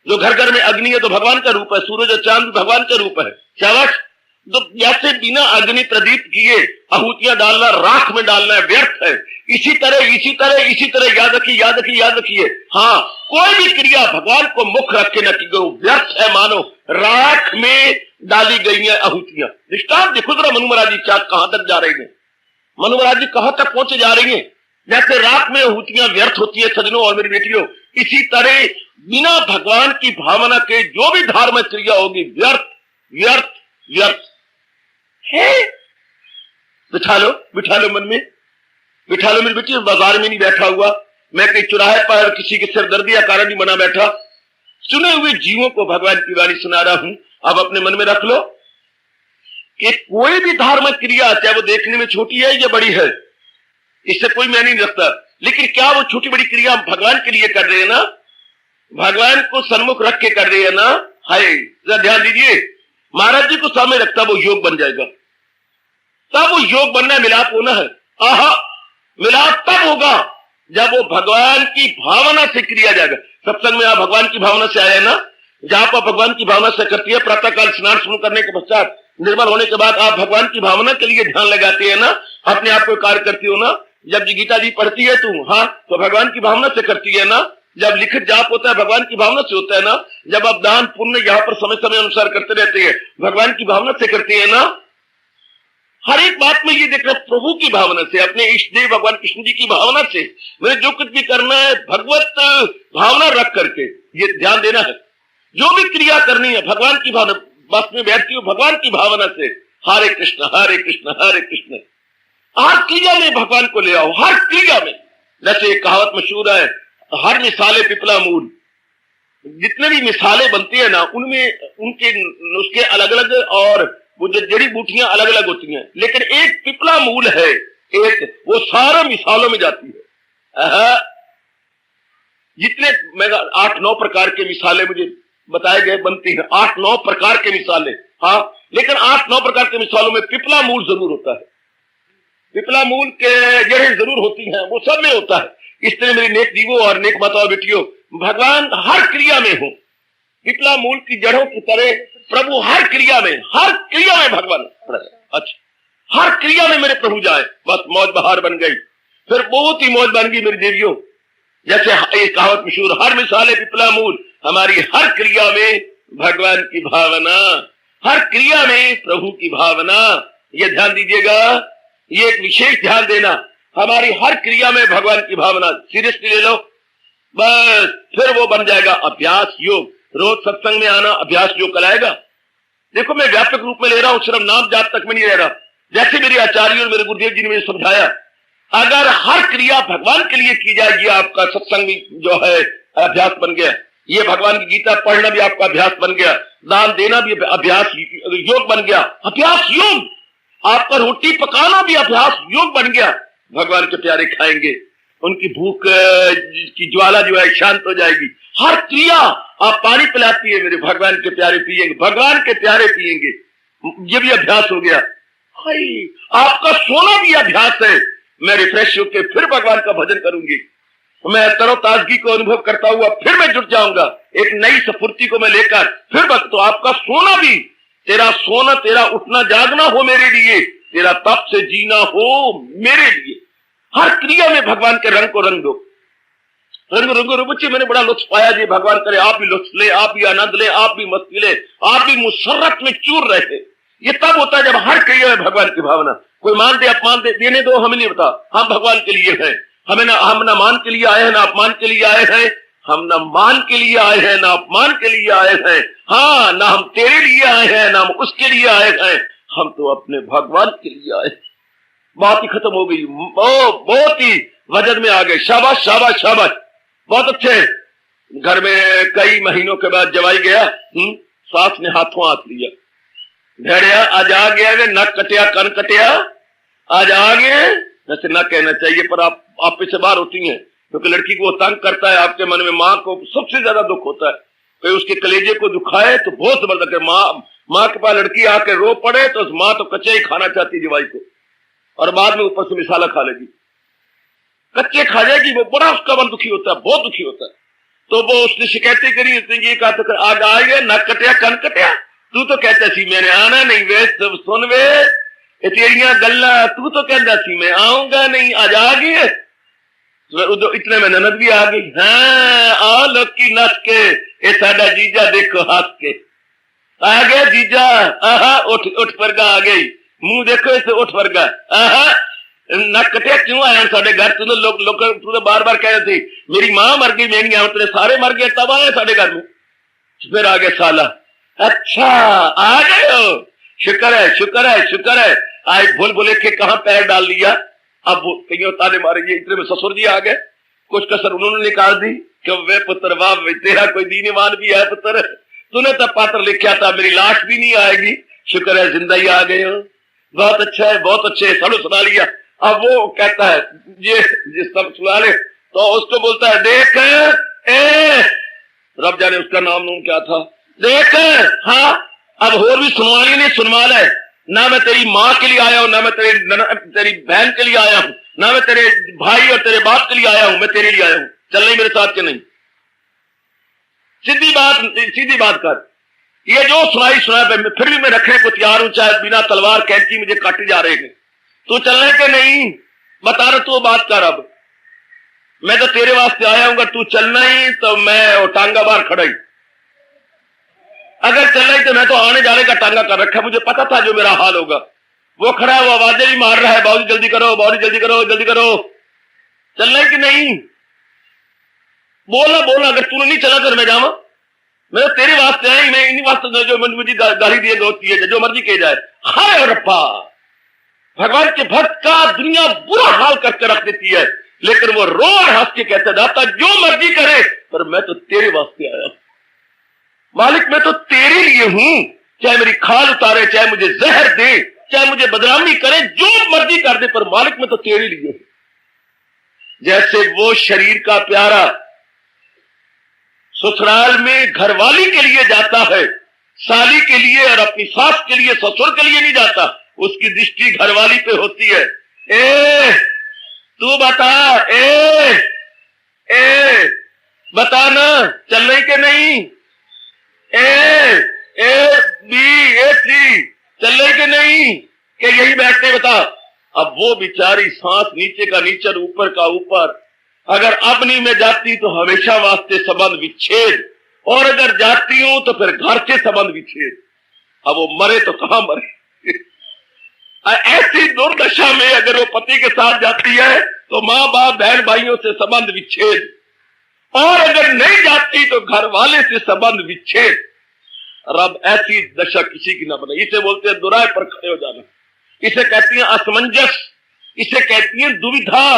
जो घर घर में अग्नि है तो भगवान का रूप है, सूरज और चांद भगवान का रूप है। शाबाश, तो जैसे बिना अग्नि प्रदीप किए आहुतियां डालना, राख में डालना व्यर्थ है, इसी तरह याद रखिए। हाँ, कोई भी क्रिया भगवान को मुख्य रख के न की करो, व्यर्थ है, मानो राख में डाली गई है आहुतियां। दृष्टांत देखो जरा, मनु महाराज जी क्या कहां तक जा रही है, मनु महाराज जी कहां तक पहुंचे जा रही है। जैसे राख में आहुतियां व्यर्थ होती है सज्जनों और मेरी बेटियों, इसी तरह बिना भगवान की भावना के जो भी धार्मिक क्रिया होगी व्यर्थ व्यर्थ व्यर्थ है। बिठा लो मन में, बिठा लो मेरी बेटी। बाजार में नहीं बैठा हुआ मैं, कहीं चौराहे पर किसी के सिरदर्दी या कारण नहीं बना बैठा, सुने हुए जीवों को भगवान की वाणी सुना रहा हूं। अब अपने मन में रख लो कि कोई भी धार्मिक क्रिया, चाहे वो देखने में छोटी है या बड़ी है, इससे कोई मैं नहीं रखता, लेकिन क्या वो छोटी बड़ी क्रिया भगवान के लिए कर रहे हैं ना, भगवान को सन्मुख रख के कर रहे हैं ना। हाय, जरा ध्यान दीजिए, महाराज जी को सामने रखता वो योग बन जाएगा। तब वो योग बनना मिलाप होना है। आहा, मिलाप तब होगा जब वो भगवान की भावना से क्रिया जाएगा। सत्संग में आप भगवान की भावना से आए ना, जहां पर भगवान की भावना से करती है, प्रातःकाल स्नान शुरू करने के पश्चात निर्मल होने के बाद आप भगवान की भावना के लिए ध्यान लगाते हैं ना, अपने आप को कार्य करती हो ना। जब गीता जी पढ़ती है तू, हाँ, तो भगवान की भावना से करती है ना। जब लिखित जाप होता है भगवान की भावना से होता है ना। जब आप दान पुण्य यहाँ पर समय समय अनुसार करते रहते हैं भगवान की भावना से करते हैं ना। हर एक बात में ये देख रहे प्रभु की भावना से, अपने इष्ट देव भगवान कृष्ण जी की भावना से मुझे जो कुछ भी करना है भगवत भावना रख करके ये ध्यान देना है। जो भी क्रिया करनी है भगवान की भावना, बस में बैठती हूँ भगवान की भावना से, हरे कृष्ण हरे कृष्ण हरे कृष्ण। हर क्रिया में भगवान को ले आओ, हर क्रिया में। जैसे एक कहावत मशहूर है, हर मिसाले पिपला मूल। जितने भी मिसालें बनती है ना, उनमें उनके उसके अलग अलग और वो जो जड़ी बूटियां अलग अलग होती हैं, लेकिन एक पिपला मूल है, एक वो सारा मिसालों में जाती है। जितने मैं 8-9 प्रकार के मिसालें मुझे बताए गए बनती हैं, 8-9 प्रकार के मिसालें, हाँ, लेकिन 8-9 प्रकार के मिसालों में पिपला मूल जरूर होता है। पिपला मूल के जड़ें जरूर होती हैं, वो सब में होता है। इस तरह मेरी नेक जीवों और नेक माताओं बेटियों, भगवान हर क्रिया में हो, पिपला मूल की जड़ों की तरह प्रभु हर क्रिया में भगवान। अच्छा, हर क्रिया में मेरे प्रभु जाए, बस मौज बहार बन गई, फिर बहुत ही मौज बन गई मेरी देवियों। जैसे एक कहावत मशहूर, हर मिसाले पिपला मूल। हमारी हर क्रिया में भगवान की भावना, हर क्रिया में प्रभु की भावना। ये ध्यान दीजिएगा, ये एक विशेष ध्यान देना, हमारी हर क्रिया में भगवान की भावना। सीरियसली ले लो, बस फिर वो बन जाएगा अभ्यास योग। रोज सत्संग में आना अभ्यास योग कराएगा। देखो मैं व्यापक रूप में ले रहा हूं, सिर्फ नाम जात तक में नहीं रह रहा। जैसे मेरे आचार्य और मेरे गुरुदेव जी ने मुझे समझाया, अगर हर क्रिया भगवान के लिए की जाएगी, आपका सत्संग भी जो है अभ्यास बन गया। ये भगवान की गीता पढ़ना भी आपका अभ्यास बन गया, दान देना भी अभ्यास योग बन गया, अभ्यास योग। आपका रोटी पकाना भी अभ्यास योग बन गया। भगवान के प्यारे खाएंगे, उनकी भूख की ज्वाला जो है शांत हो जाएगी। हर क्रिया, आप पानी पिलाती है मेरे भगवान के प्यारे पिएंगे, भगवान के प्यारे पिएंगे, ये भी अभ्यास हो गया। आपका सोना भी अभ्यास है। मैं रिफ्रेश होकर फिर भगवान का भजन करूंगी, मैं तरोताजगी को अनुभव करता हुआ फिर मैं जुट जाऊंगा एक नई स्फूर्ति को मैं लेकर फिर। तो आपका सोना भी, तेरा सोना, तेरा उठना जागना हो मेरे लिए, तेरा तप से जीना हो मेरे लिए। हर क्रिया में भगवान के रंग को रंग दो, रंग बच्चे। मैंने बड़ा लुत्फ पाया जी, भगवान करे आप भी लुत्फ ले, आप भी आनंद ले, आप भी मस्ती ले, आप भी मुसर्रत में चूर रहे। ये तब होता है जब हर क्रिया में भगवान की भावना। कोई मान दे अपमान दे, देने दो, हमें नहीं बता, हम भगवान के लिए हैं। हम ना मान के लिए आए हैं, ना अपमान के लिए आए हैं। हम ना मान के लिए आए हैं, ना अपमान के लिए आए हैं। हाँ, ना हम तेरे लिए आए हैं, ना हम उसके लिए आए हैं, हम तो अपने भगवान के लिए आए। बात ही खत्म हो गई, बहुत ही वजन में आ गए। शाबाश शाबाश शाबाश, बहुत अच्छे। घर में कई महीनों के बाद जवाई गया, सास ने हाथों हाथ लिया, भेड़िया आज आ गया, नक कटिया कन कटिया, आज आ गए। वैसे न कहना चाहिए, पर आप से बाहर होती हैं, क्योंकि लड़की को तंग करता है। आपके मन में माँ को सबसे ज्यादा दुख होता है, कोई उसके कलेजे को दुखाए तो बहुत जबरदस्त है। माँ के पास लड़की आके रो पड़े तो माँ तो कच्चे ही खाना चाहती जवाई को, और बाद में ऊपर से मिसाला खा लेगी, कच्चे खा जाएगी। वो बड़ा उसका मन दुखी होता है, बहुत दुखी होता है। तो वो उसने शिकायतें करी, उसने ये कहा तो आज आए, नक कटिया कन कटिया, तू तो कहता सी मैंने आना नहीं, वे सब सुन वे तेरिया गल्ला, तू तो कहता सी मैं आऊंगा नहीं, आज आ गई। तो इतने में ननद भी आ गई। हाँ आओ लोकी नस के, ये साडा जीजा देखो हंस के आ गया जीजा। आहा उठ उठ वर्गा आ गई, मुंह देखो इसे उठ वर्गा। आहा नक कटिया क्यों आया साडे घर? तू तो बार बार कह रहे थे मेरी मां मर गई, मैं नहीं आऊं, तेरे सारे मर गए तब आया साडे घर में। फिर आ गया साला। अच्छा आ गए हो, शुक्र है शुक्र है शुक्र है। आज भूल भुले के कहां पैर डाल लिया। अब कहीं ताने मारेंगे, इतने में ससुर जी आ गए, कुछ कसर उन्होंने निकाल दी कि वे पुत्र वाह तेरा कोई दीन ईमान भी है पुत्र, तूने तो पात्र लिखा था मेरी लाश भी नहीं आएगी, शुक्र है जिंदा ही आ गए हो, बहुत अच्छा है बहुत अच्छे, सब सुना लिया। अब वो कहता है ये जिस सब सुना ले तो उसको बोलता है देख ए, रब जाने उसका नाम क्या था, देख हाँ अब और भी सुनवानी नहीं, सुनवा ले, ना मैं तेरी माँ के लिए आया हूं, ना मैं तेरी बहन के लिए आया हूं, ना मैं तेरे भाई और तेरे बाप के लिए आया हूं, मैं तेरे लिए आया हूं, चल नहीं मेरे साथ के नहीं। सीधी बात कर, ये जो सुनाई फिर भी मैं रखने को तैयार हूं, चाहे बिना तलवार कैंची मुझे काटे जा रहे हैं, तू चलने के नहीं बता रहा, तू बात कर। अब मैं तो तेरे वास्ते आया हूं, तू चलना ही तो मैं टांगा बाहर खड़ा ही, अगर चलना ही तो मैं तो आने जाने का टांगा कर रखा, मुझे पता था जो मेरा हाल होगा। वो खड़ा है, वो आवाजें भी मार रहा है, बाबू जल्दी करो बाबू जल्दी करो जल्दी करो, चलना है कि नहीं? बोला बोला, अगर तूने नहीं चला तो मैं जावा, मैं तो तेरे वास्ते आया, मैं इन्हीं वास्ते जो मुझे गाली दिए होती है, जो मर्जी किया जाए। हाय रब्बा, भगवान के भक्त का दुनिया बुरा हाल करके रख देती है, लेकिन वो रो और हंस के कहता जाता जो मर्जी करे, पर मैं तो तेरे वास्ते आया मालिक, मैं तो तेरे लिए हूं, चाहे मेरी खाल उतारे, चाहे मुझे जहर दे, चाहे मुझे बदनामी करे, जो मर्जी कर दे, पर मालिक मैं तो तेरे लिए हूं। जैसे वो शरीर का प्यारा ससुराल में घरवाली के लिए जाता है, साली के लिए और अपनी सास के लिए, ससुर के लिए नहीं जाता, उसकी दृष्टि घरवाली पे होती है। ए तू बता, ए बता ना, चल रही के नहीं? चल रही के नहीं कि यही बैठते बता। अब वो बेचारी सांस नीचे का नीचे, ऊपर का ऊपर, अगर अब नहीं मैं जाती तो हमेशा वास्ते संबंध विच्छेद, और अगर जाती हूं तो फिर घर के संबंध विच्छेद। अब वो मरे तो कहां मरे। ऐसी दुर्दशा में अगर वो पति के साथ जाती है तो मां बाप बहन भाइयों से संबंध विच्छेद, और अगर नहीं जाती तो घर वाले से संबंध विच्छेद। रब ऐसी दशा किसी की ना बने। इसे बोलते हैं दुराय पर खड़े हो जाना, इसे कहती हैं असमंजस, इसे कहती हैं दुविधा।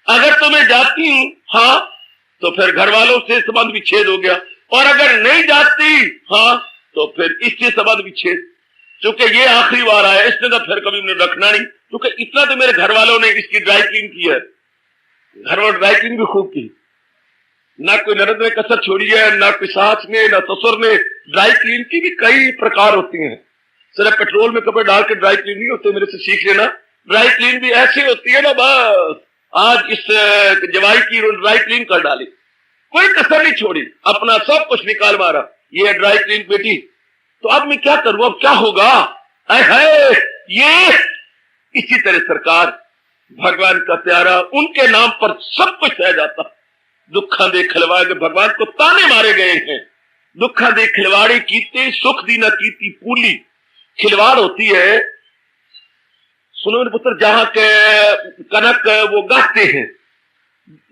अगर तो मैं जाती हूं हाँ तो फिर घर वालों से संबंध विच्छेद हो गया, और अगर नहीं जाती हाँ तो फिर इससे संबंध विच्छेद। क्योंकि ये आखिरी बार आया, इसने तो फिर कभी रखना नहीं, क्योंकि इतना तो मेरे घर वालों ने इसकी ड्राई क्लीन की है, घर वालों ड्राई क्लीन भी खूब की, ना कोई ननद ने कसर छोड़ी है, ना कोई सास ने, ना ससुर ने। ड्राई क्लीन की भी कई प्रकार होती हैं, सिर्फ पेट्रोल में कपड़े डाल के ड्राई क्लीन नहीं होते, मेरे से सीख लेना। ड्राई क्लीन भी ऐसी होती है ना, बस आज इस जवाई की ड्राई क्लीन कर डाली, कोई कसर नहीं छोड़ी, अपना सब कुछ निकाल मारा, ये ड्राई क्लीन बेटी। तो अब मैं क्या करूं, अब क्या होगा? है ये इसी तरह सरकार भगवान का प्यारा, उनके नाम पर सब कुछ रह जाता। दुखा दे खिलवाड़े, भगवान को ताने मारे गए हैं, दुखा दे खिलवाड़े कीते, सुख दी न कीती पूली। खिलवाड़ होती है, सुनो मेरे पुत्र, जहां के कनक वो गाते हैं,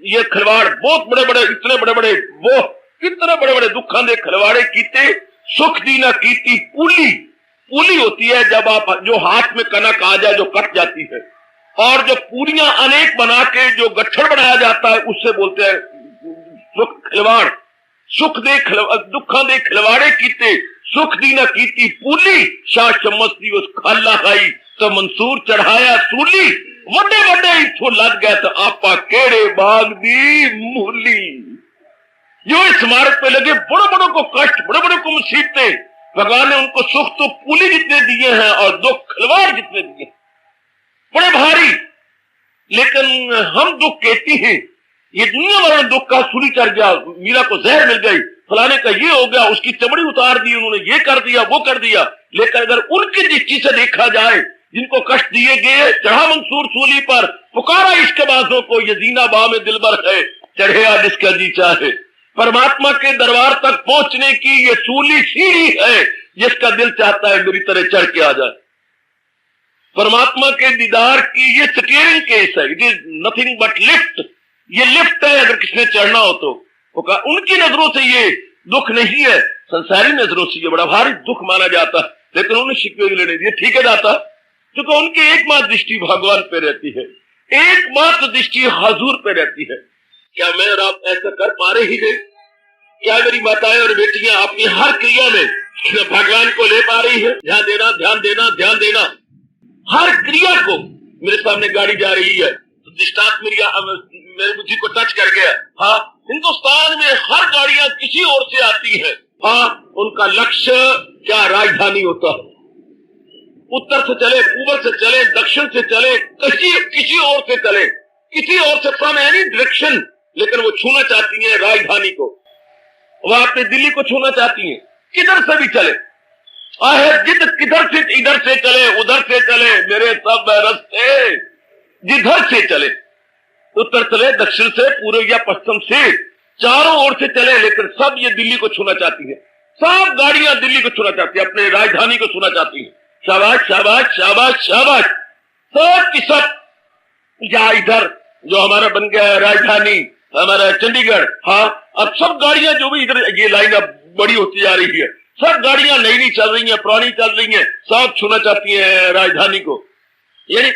ये खिलवाड़ बहुत बड़े बड़े, इतने बड़े बड़े, वो कितने बड़े बड़े दुखा दे खिलवाड़े कीते, सुख दी न कीती पूली। पूली होती है जब आप जो हाथ में कनक आ जाए, जो कट जाती है, और जो पूरियां अनेक बना के जो गट्ठर बनाया जाता है, उससे बोलते हैं सुख खिलवाड़। सुख दे दुखा दे खिलवाड़े कीते, सुख दी न कीती पूली। शाह शम्मस दी उस खाला खाई तो मंसूर चढ़ाया सूली। वड्डे वड्डे इथों लग गया तो आपा केड़े बाग दी मूली। जो इस स्मारक पे लगे बड़े बड़ों को कष्ट, बड़े बड़ों को मुसीबतें, भगवान ने उनको सुख तो पूली जितने दिए हैं और दुख खिलवाड़ जितने दिए, बड़े भारी। लेकिन हम दुख कहते हैं, ये दुनिया वाला दुख का सूली चढ़ गया, मीरा को जहर मिल गई, फलाने का ये हो गया, उसकी चमड़ी उतार दी उन्होंने, ये कर दिया वो कर दिया। लेकिन अगर उनकी दृष्टि से देखा जाए, जिनको कष्ट दिए गए, चढ़ा मंसूर सूली पर, पुकारा इश्कबाजों को, ये जीना बा में दिलबर है, चढ़े आ जिसका जी चाहे। परमात्मा के दरबार तक पहुंचने की ये सूली सीढ़ी है, जिसका दिल चाहता है मेरी तरह चढ़ के आ जाए। परमात्मा के दीदार की ये स्टीयरिंग केस है, it is nothing but lift. ये लिफ्ट है, अगर किसने चढ़ना हो तो। उनकी नजरों से ये दुख नहीं है, संसारी नजरों से ये बड़ा भारी दुख माना जाता है, लेकिन उन्होंने शिकवे लेने दिए। ठीक है दाता, क्योंकि उनकी एकमात्र दृष्टि भगवान पे रहती है, एकमात्र दृष्टि हजूर पे रहती है। क्या मैं और आप ऐसा कर पा रहे ही हैं? क्या मेरी माताएं और बेटियां अपनी हर क्रिया में भगवान को ले पा रही है? ध्यान देना, ध्यान देना, ध्यान देना। हर क्रिया को, मेरे सामने गाड़ी जा रही है तो दृष्टांत मेरे बुद्धि को टच कर गया। हाँ, हिंदुस्तान में हर गाड़ियां किसी ओर से आती है। हाँ, उनका लक्ष्य क्या राजधानी होता है। उत्तर से चले, पूर्व से चले, दक्षिण से चले, किसी ओर से चले, किसी ओर से फ्रॉम एनी डायरेक्शन, लेकिन वो छूना चाहती है राजधानी को। वह अपने दिल्ली को छूना चाहती है, किधर से भी चले। जिद किधर से, इधर से चले, उधर से चले, मेरे सब रास्ते जिधर से चले, उत्तर चले, दक्षिण से, पूर्व या पश्चिम से, चारों ओर से चले, लेकिन सब ये दिल्ली को छूना चाहती है। सब गाड़ियां दिल्ली को छूना चाहती है, अपने राजधानी को छूना चाहती है। शाबाश शाबाश शाबाश शाबाश, सब की सब। या इधर जो हमारा बन गया है राजधानी, हमारा चंडीगढ़, हाँ, अब सब गाड़ियां जो भी इधर ये लाइन अब बड़ी होती जा रही है, सब गाड़ियां नई नई चल रही हैं, पुरानी चल रही हैं, सब छूना चाहती हैं राजधानी को, यानी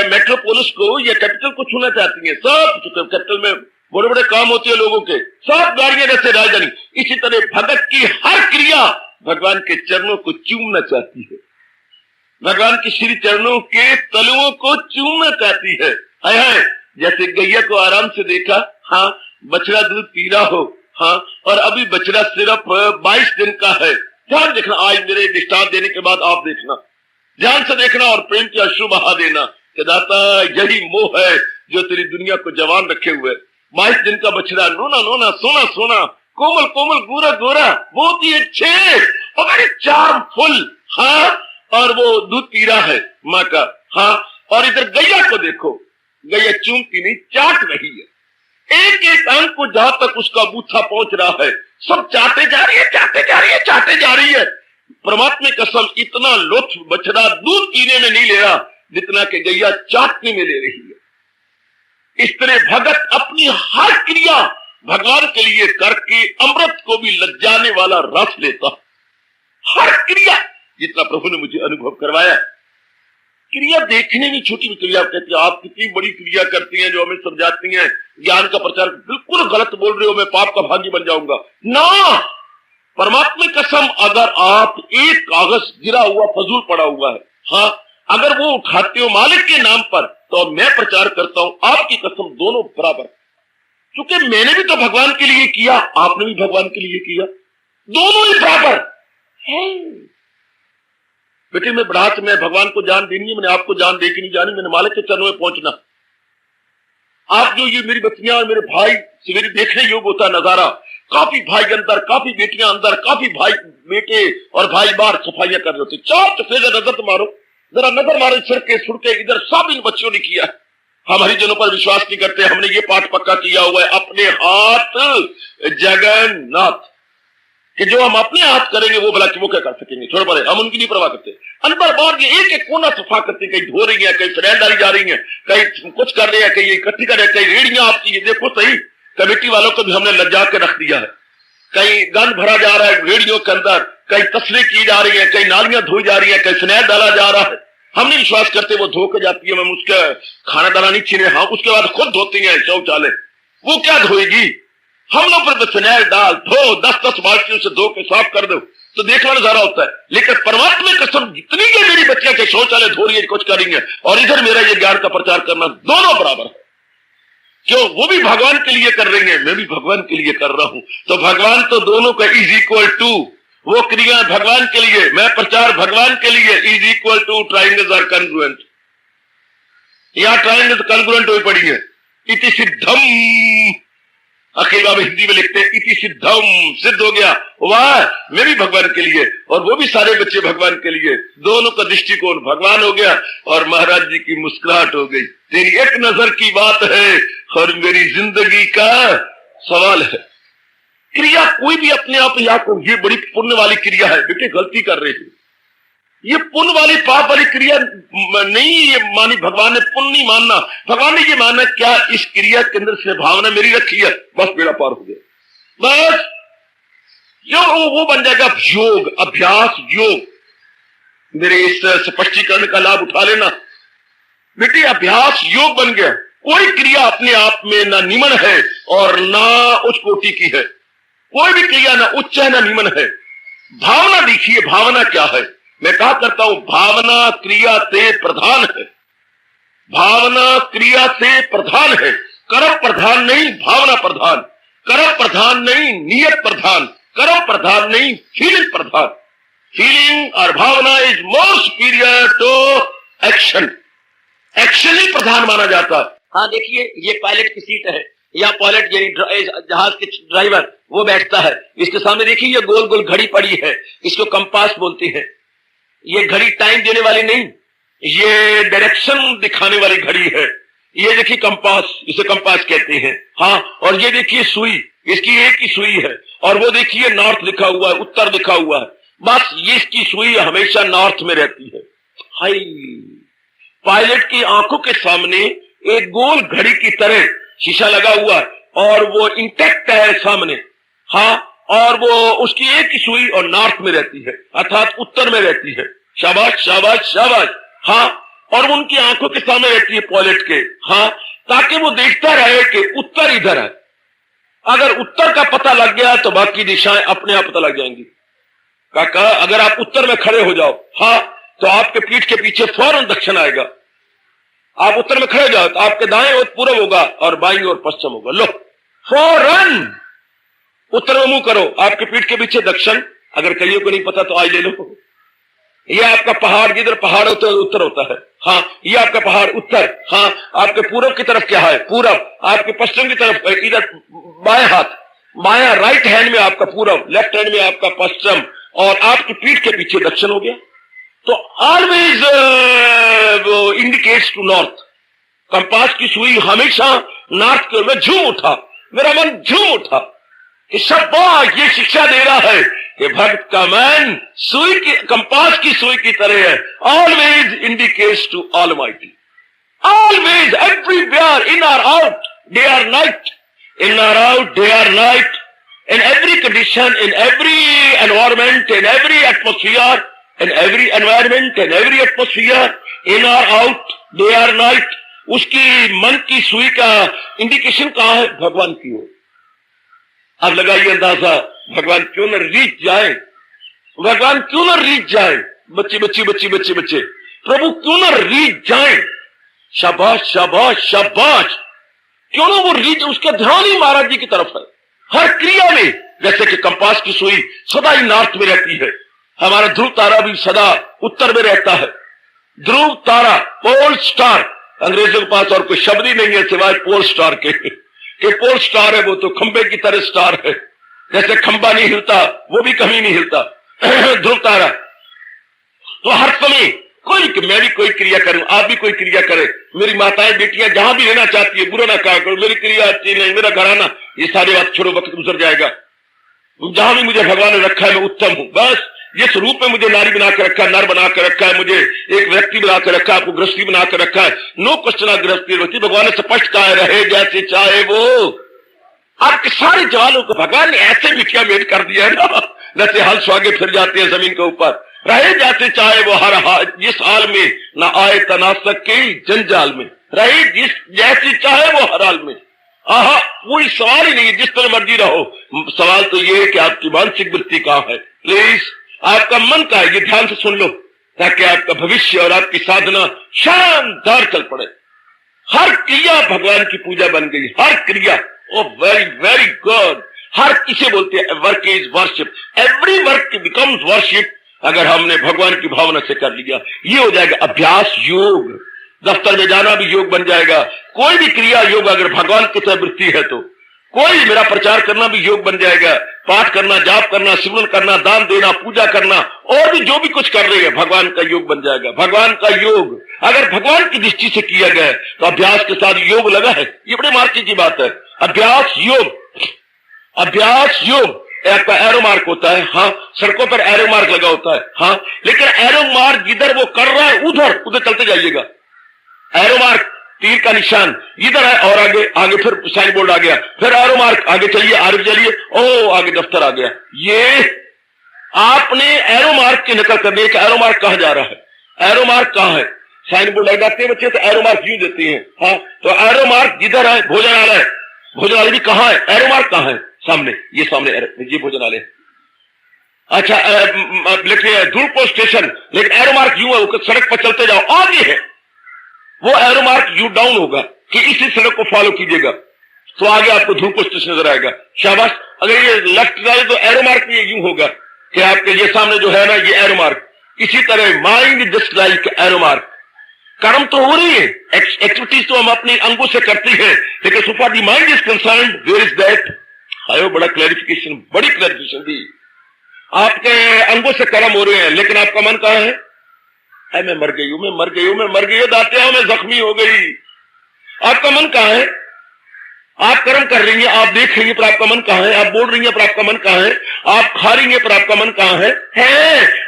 मेट्रोपोलिस को या कैपिटल को छूना चाहती हैं। सब कैपिटल में बड़े बड़े काम होते हैं लोगों के, सब गाड़ियां जैसे राजधानी। इसी तरह भगत की हर क्रिया भगवान के चरणों को चूमना चाहती है, भगवान के श्री चरणों के तलुओं को चूमना चाहती है। जैसे गैया को आराम से देखा, हाँ, बछड़ा दूध पी रहा हो, हाँ, और अभी बछड़ा सिर्फ 22 दिन का है। ध्यान देखना, आज मेरे दृष्टांत देने के बाद आप देखना, ध्यान से देखना और प्रेम के अश्रु बहा देना कि दाता यही मोह है जो तेरी दुनिया को जवान रखे हुए। 22 दिन का बछड़ा, नोना नोना, सोना सोना, कोमल कोमल, गोरा गोरा, बहुत ही अच्छे और बड़े चार्मफुल, हाँ, और वो दूध पी रहा है माँ का, हाँ। और इधर गैया को देखो, गैया चूमती नहीं, चाट रही है। एक एक अंग को जहां तक उसका बूथा पहुंच रहा है, सब चाटे जा रही है, चाटे जा रही है, चाटे जा रही है। परमात्मा कसम, इतना लुत्फ बछड़ा दूध पीने में नहीं ले रहा जितना कि गैया चाटने में ले रही है। इस तरह भगत अपनी हर क्रिया भगवान के लिए करके अमृत को भी लज्जाने वाला रस लेता। हर क्रिया, जितना प्रभु ने मुझे अनुभव करवाया। क्रिया देखने में छोटी भी क्रिया कहती है, आप कितनी बड़ी क्रिया करती हैं जो हमें समझाती हैं, ज्ञान का प्रचार, बिल्कुल गलत बोल रहे हो, मैं पाप का भागी बन जाऊंगा ना। परमात्मा कसम, अगर आप एक कागज गिरा हुआ फजूल पड़ा हुआ है, हाँ, अगर वो उठाते हो मालिक के नाम पर, तो मैं प्रचार करता हूं, आपकी कसम दोनों बराबर, क्योंकि मैंने भी तो भगवान के लिए किया, आपने भी भगवान के लिए किया, दोनों ही बराबर है। बेटे, मैं बढ़ात में भगवान को जान देनी है, मैंने आपको जान दे के नहीं जानी, मैंने मालिक के चरणों में पहुंचना। आप जो ये मेरी बच्चियां और मेरे भाई सवेरे देखने योग्य होता नजारा, काफी भाई अंदर, काफी बेटियां अंदर, काफी भाई बेटे और भाई बाहर सफाइयां कर रहे होते। चार चफेरे नजर तो मारो, जरा नजर मारो, छिड़के सुड़के इधर सब इन बच्चों ने किया। हम हरिजनों पर विश्वास नहीं करते, हमने ये पाठ पक्का किया हुआ है, अपने हाथ जगन्नाथ, कि जो हम अपने हाथ करेंगे वो भला वो क्या कर सकेंगे, छोड़ पड़े, हम उनकी नहीं परवाह करते। अंदर बाहर ये एक एक कोना सफा करते, कहीं धो रही है, कहीं फिनाइल डाली जा रही है, कहीं कुछ कर रहे हैं, कहीं इकट्ठी कर रहे हैं, कहीं रेड़ियां आपकी, देखो सही, कमेटी वालों को भी हमने लज्जा के रख दिया है। कहीं गंद भरा जा रहा है रेड़ियों के अंदर, कहीं तस्वीर की जा रही है, कहीं नालियां धोई जा रही है, कहीं फिनाइल डाला जा रहा है। हम नहीं विश्वास करते वो धो के जाती है, हम उसका खाना डाला नहीं छीने, हाँ, उसके बाद खुद धोती है शौचालय, वो क्या धोएगी। हम लोग पर फिनाइल डाल धो, 10-10 बाल्टियों से धो के साफ कर दो तो देखना नजारा होता है। लेकिन परमात्मा कसम, जितनी ये मेरी बच्चियां के शौचालय धो रही है, कुछ कर रही है, और इधर मेरा ये ज्ञान का प्रचार करना, दोनों बराबर है। क्यों? वो भी भगवान के लिए कर रही है, मैं भी भगवान के लिए कर रहा हूं, तो भगवान तो दोनों का इज इक्वल टू, वो क्रिया भगवान के लिए, मैं प्रचार भगवान के लिए, is equal to triangles are congruent. यहां ट्राइंगल्स कॉन्ग्रुएंट हुई पड़ी है, इति सिद्धम, अखिल बाबा हिंदी में लिखते हैं इति सिद्धम, सिद्ध हो गया, वाह मैं भी भगवान के लिए और वो भी सारे बच्चे भगवान के लिए, दोनों का दृष्टिकोण भगवान हो गया। और महाराज जी की मुस्कुराहट हो गई, तेरी एक नजर की बात है और मेरी जिंदगी का सवाल है। क्रिया कोई भी अपने आप याद करो, ये बड़ी पुण्य वाली क्रिया है बेटे, गलती कर रहे हो, ये पुण्य वाली पाप वाली क्रिया नहीं ये मानी भगवान ने, पुण्य नहीं मानना, भगवान ने ये माना क्या इस क्रिया के अंदर से भावना मेरी रखी है, बस बेड़ा पार हो गया, बस जो वो बन जाएगा योग, अभ्यास योग। मेरे इस स्पष्टीकरण का लाभ उठा लेना बेटे, अभ्यास योग बन गया। कोई क्रिया अपने आप में ना निमन है और ना उच्च कोटि की है, कोई भी क्रिया ना उच्च है ना निमन है। भावना देखिए, भावना क्या है, मैं कहा करता हूं भावना क्रिया से प्रधान है, भावना क्रिया से प्रधान है, कर्म प्रधान नहीं भावना प्रधान, कर्म प्रधान नहीं नियत प्रधान, कर्म प्रधान नहीं फीलिंग प्रधान। फीलिंग और भावना is more superior to action, action ही प्रधान माना जाता है। हाँ देखिए, ये पायलट की सीट है, या पायलट यानी जहाज के ड्राइवर वो बैठता है, इसके सामने देखिए ये गोल गोल घड़ी पड़ी है, इसको कंपास बोलते हैं। ये घड़ी टाइम देने वाली नहीं, ये डायरेक्शन दिखाने वाली घड़ी है। ये देखिए कंपास, इसे कंपास कहते हैं। हाँ, और ये देखिए सुई, इसकी एक ही सुई है, और वो देखिए नॉर्थ लिखा हुआ है, उत्तर लिखा हुआ है, बस ये इसकी सुई हमेशा नॉर्थ में रहती है। हाय, पायलट की आंखों के सामने एक गोल घड़ी की तरह शीशा लगा हुआ है और वो इंटैक्ट है सामने। हाँ, और वो उसकी एक ही सुई और नॉर्थ में रहती है, अर्थात उत्तर में रहती है। शाबाश शाबाश शाबाश। हाँ, और वो उनकी आंखों के सामने रहती है पायलट के। हाँ, ताकि वो देखता रहे कि उत्तर इधर है, अगर उत्तर का पता लग गया तो बाकी दिशाएं अपने आप पता लग जाएंगी। काका अगर आप उत्तर में खड़े हो जाओ, हाँ, तो आपके पीठ के पीछे फौरन दक्षिण आएगा। आप उत्तर में खड़े हो जाओ तो आपके दाएं ओर पूर्व होगा और बाईं ओर पश्चिम होगा। लो, फौरन उत्तर में मुंह करो, आपके पीठ के पीछे दक्षिण। अगर कईयों को नहीं पता तो आज ले लो, ये आपका पहाड़, जिधर पहाड़ होता है उत्तर होता है। हाँ, ये आपका पहाड़ उत्तर। हाँ, आपके पूरब की तरफ क्या है? पूरब। आपके पश्चिम की तरफ इधर बाएं हाथ, बायां राइट हैंड में आपका पूरब, लेफ्ट हैंड में आपका पश्चिम, और आपकी पीठ के पीछे दक्षिण हो गया। तो always indicates to north. Compass की सुई हमेशा नॉर्थ की ओर में झूम उठा, मेरा मन झूम उठा कि शाबाश, ये शिक्षा दे रहा है कि भक्त का मन सुई की, कंपास की सुई की तरह है। Always indicates to almighty, always, everywhere, in और आउट, डे और night, in or out, day or night, in every condition, in every environment, in every atmosphere, in every environment, in every atmosphere, in or out, day or night, उसकी मन की सुई का indication कहां है? भगवान की ओर। अब लगाइए अंदाजा, भगवान क्यों न रीच जाए, भगवान क्यों न रीच जाए, बच्चे बच्चे बच्चे बच्चे बच्चे, प्रभु क्यों न रीच जाए। शाबाश शाबाश शाबाश। क्यों ना वो रीच, उसका ध्यान ही महाराज जी की तरफ है हर क्रिया में। जैसे कि कंपास की सुई सदा ही नॉर्थ में रहती है, हमारा ध्रुव तारा भी सदा उत्तर में रहता है। ध्रुव तारा, पोल स्टार, अंग्रेजों के पास और कोई शब्द ही नहीं है सिवाय पोल स्टार के, कि पोल स्टार है वो तो खंबे की तरह स्टार है, जैसे खंबा नहीं हिलता वो भी कहीं नहीं हिलता। ध्रुव तारा तो हर समय कोई, मैं भी कोई क्रिया करूं, आप भी कोई क्रिया करें, मेरी माताएं बेटियां जहां भी रहना चाहती है, बुरा ना कहा करो, मेरी क्रिया अच्छी नहीं, मेरा घराना, ये सारी बात छोड़ो, वक्त गुजर जाएगा। जहां भी मुझे भगवान ने रखा है मैं उत्तम हूं, बस जिस रूप में मुझे नारी बना के रखा है, नर बना के रखा है, मुझे एक व्यक्ति बना के रखा है, आपको गृहस्थी बना के रखा है, नो क्वेश्चन गृहस्थी। भगवान ने स्पष्ट कहा है, रहे जैसे चाहे वो। आपके सारे जवानों को भगवान ने ऐसे मिठिया मेट कर दिया है ना, जैसे हल स्वागे फिर जाते हैं जमीन के ऊपर। रहे जैसे चाहे वो हर हाल, जिस हाल में ना आए तनासक के जंजाल में, रहे जिस जैसे चाहे वो हर हाल में। आहा, कोई सवाल ही नहीं है, जिस तरह मर्जी रहो। सवाल तो ये है कि आपकी मानसिक वृत्ति कहाँ है। प्लीज, आपका मन का है, ये ध्यान से सुन लो, ताकि आपका भविष्य और आपकी साधना शानदार चल पड़े। हर क्रिया भगवान की पूजा बन गई, हर क्रिया। ओ वेरी वेरी गुड। हर किसे बोलते हैं work is worship, every work becomes worship अगर हमने भगवान की भावना से कर लिया। ये हो जाएगा अभ्यास योग। दफ्तर में जाना भी योग बन जाएगा। कोई भी क्रिया योग अगर भगवान की तरफ वृत्ति है तो कोई मेरा प्रचार करना भी योग बन जाएगा, पाठ करना, जाप करना, सिमरन करना, दान देना, पूजा करना और भी जो भी कुछ कर रहे हैं भगवान का योग बन जाएगा। भगवान का योग अगर भगवान की दृष्टि से किया गया है तो अभ्यास के साथ योग लगा है, ये बड़े मार्के की बात है। अभ्यास योग आपका एरो मार्क होता है, हाँ, सड़कों पर एरो मार्क लगा होता है, हाँ, लेकिन एरो मार्क जिधर वो कर रहा है उधर चलते जाइएगा। एरो मार्क तीर का निशान इधर है और आगे फिर साइन बोर्ड आ गया, फिर एरो मार्क, आगे चलिए, ओ आगे दफ्तर आ गया। ये आपने एरो मार्क की नकल करनी है कि एरो मार्क कहां जा रहा है, एरो मार्क कहां है। साइन बोर्ड लग जाते हैं बच्चे तो एरो मार्क यूं देते हैं, हाँ, तो एरो मार्क जिधर है भोजनालय भी कहां है, एरो मार्क कहां है, सामने, ये सामने ये भोजनालय। अच्छा, लिखिए धूलपुर स्टेशन, लेकिन एरो मार्क यूं है, सड़क पर चलते जाओ, आगे है वो एरो मार्क यू डाउन होगा कि इसी सड़क को फॉलो कीजिएगा तो आगे आपको धूलपुर स्टेशन नजर आएगा, शाबाश। अगर ये लेफ्ट जाए तो एरो मार्क भी यूं होगा कि आपके ये सामने जो है ना ये एरो मार्क। इसी तरह mind just like arrow mark, कर्म तो हो रही है, एक्टिविटीज तो हम अपने अंगों से करते हैं, लेकिन so far the mind is concerned, where is that? आयो, बड़ी क्लैरिफिकेशन दी। आपके अंगों से कर्म हो रहे हैं लेकिन आपका मन कहां है? मैं मर गई हूं, दातिया मैं जख्मी हो गई। आपका मन कहां है? आप कर्म कर रही हैं, आप देख रही हैं पर आपका मन कहां है? आप बोल रही हैं पर आपका मन कहां है? आप खा रही हैं पर आपका मन कहां है?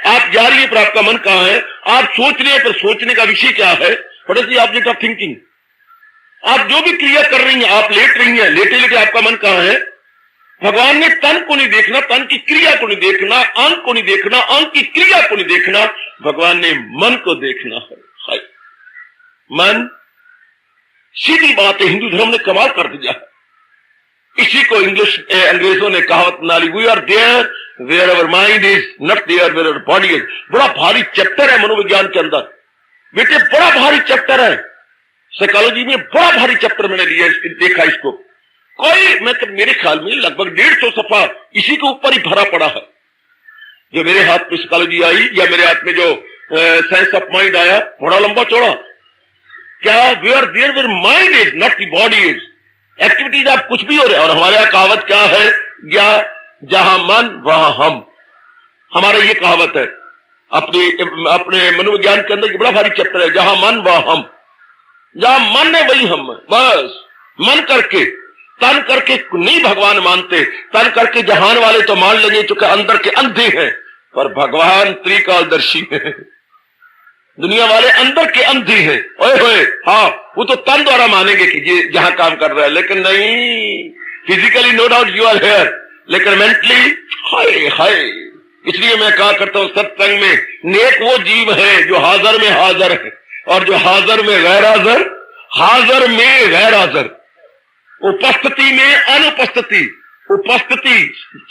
आप जा रही हैं पर आपका मन कहां है? आप सोच रहे हैं पर सोचने का विषय क्या है? What is the object of thinking? आप जो भी क्रिया कर रही हैं, आप लेट रही हैं, लेटे आपका मन कहां है? भगवान ने तन को नहीं देखना, तन की क्रिया को नहीं देखना, अंग को नहीं देखना, अंग की क्रिया को नहीं देखना, भगवान ने मन को देखना है। मन, सीधी बात है, हिंदू धर्म ने कमाल कर दिया है। इसी को अंग्रेजों ने कहावत बना ली, we are there where our mind is, not there where our body is. बड़ा भारी चैप्टर है मनोविज्ञान के अंदर बेटे, बड़ा भारी चैप्टर है। साइकोलॉजी में बड़ा भारी चैप्टर मैंने लिया, देखा इसको। मेरे ख्याल में लगभग 150 सफा इसी के ऊपर ही भरा पड़ा है। जो मेरे हाथ में साइकोलॉजी आई या मेरे हाथ में जो साइंस ऑफ माइंड आया, बड़ा लंबा चौड़ा। क्या we are there where mind is, not the body is. Activities आप कुछ भी हो रहे हैं। और हमारे यहाँ कहावत क्या है? जहां मन वहां हम। हमारा ये कहावत है अपने मनोविज्ञान के अंदर, बड़ा भारी चैप्टर है, जहां मन वहां हम। जहां मन है वही हम, बस। मन करके, तन करके नहीं भगवान मानते, तन करके जहान वाले तो मान लेंगे चूंकि अंदर के अंधे हैं, पर भगवान त्रिकालदर्शी है। दुनिया वाले अंदर के अंधे हैं, ओए होए, हाँ, वो तो तन द्वारा मानेंगे कि ये जहां काम कर रहा है, लेकिन नहीं, physically no doubt you are here, लेकिन मेंटली हाय। इसलिए मैं कहा करता हूं सत्संग में, नेक वो जीव है जो हाजिर में हाजिर है और जो हाजिर में गैर हाजिर, हाजिर में गैर हाजिर, उपस्थिति में अनुपस्थिति। उपस्थिति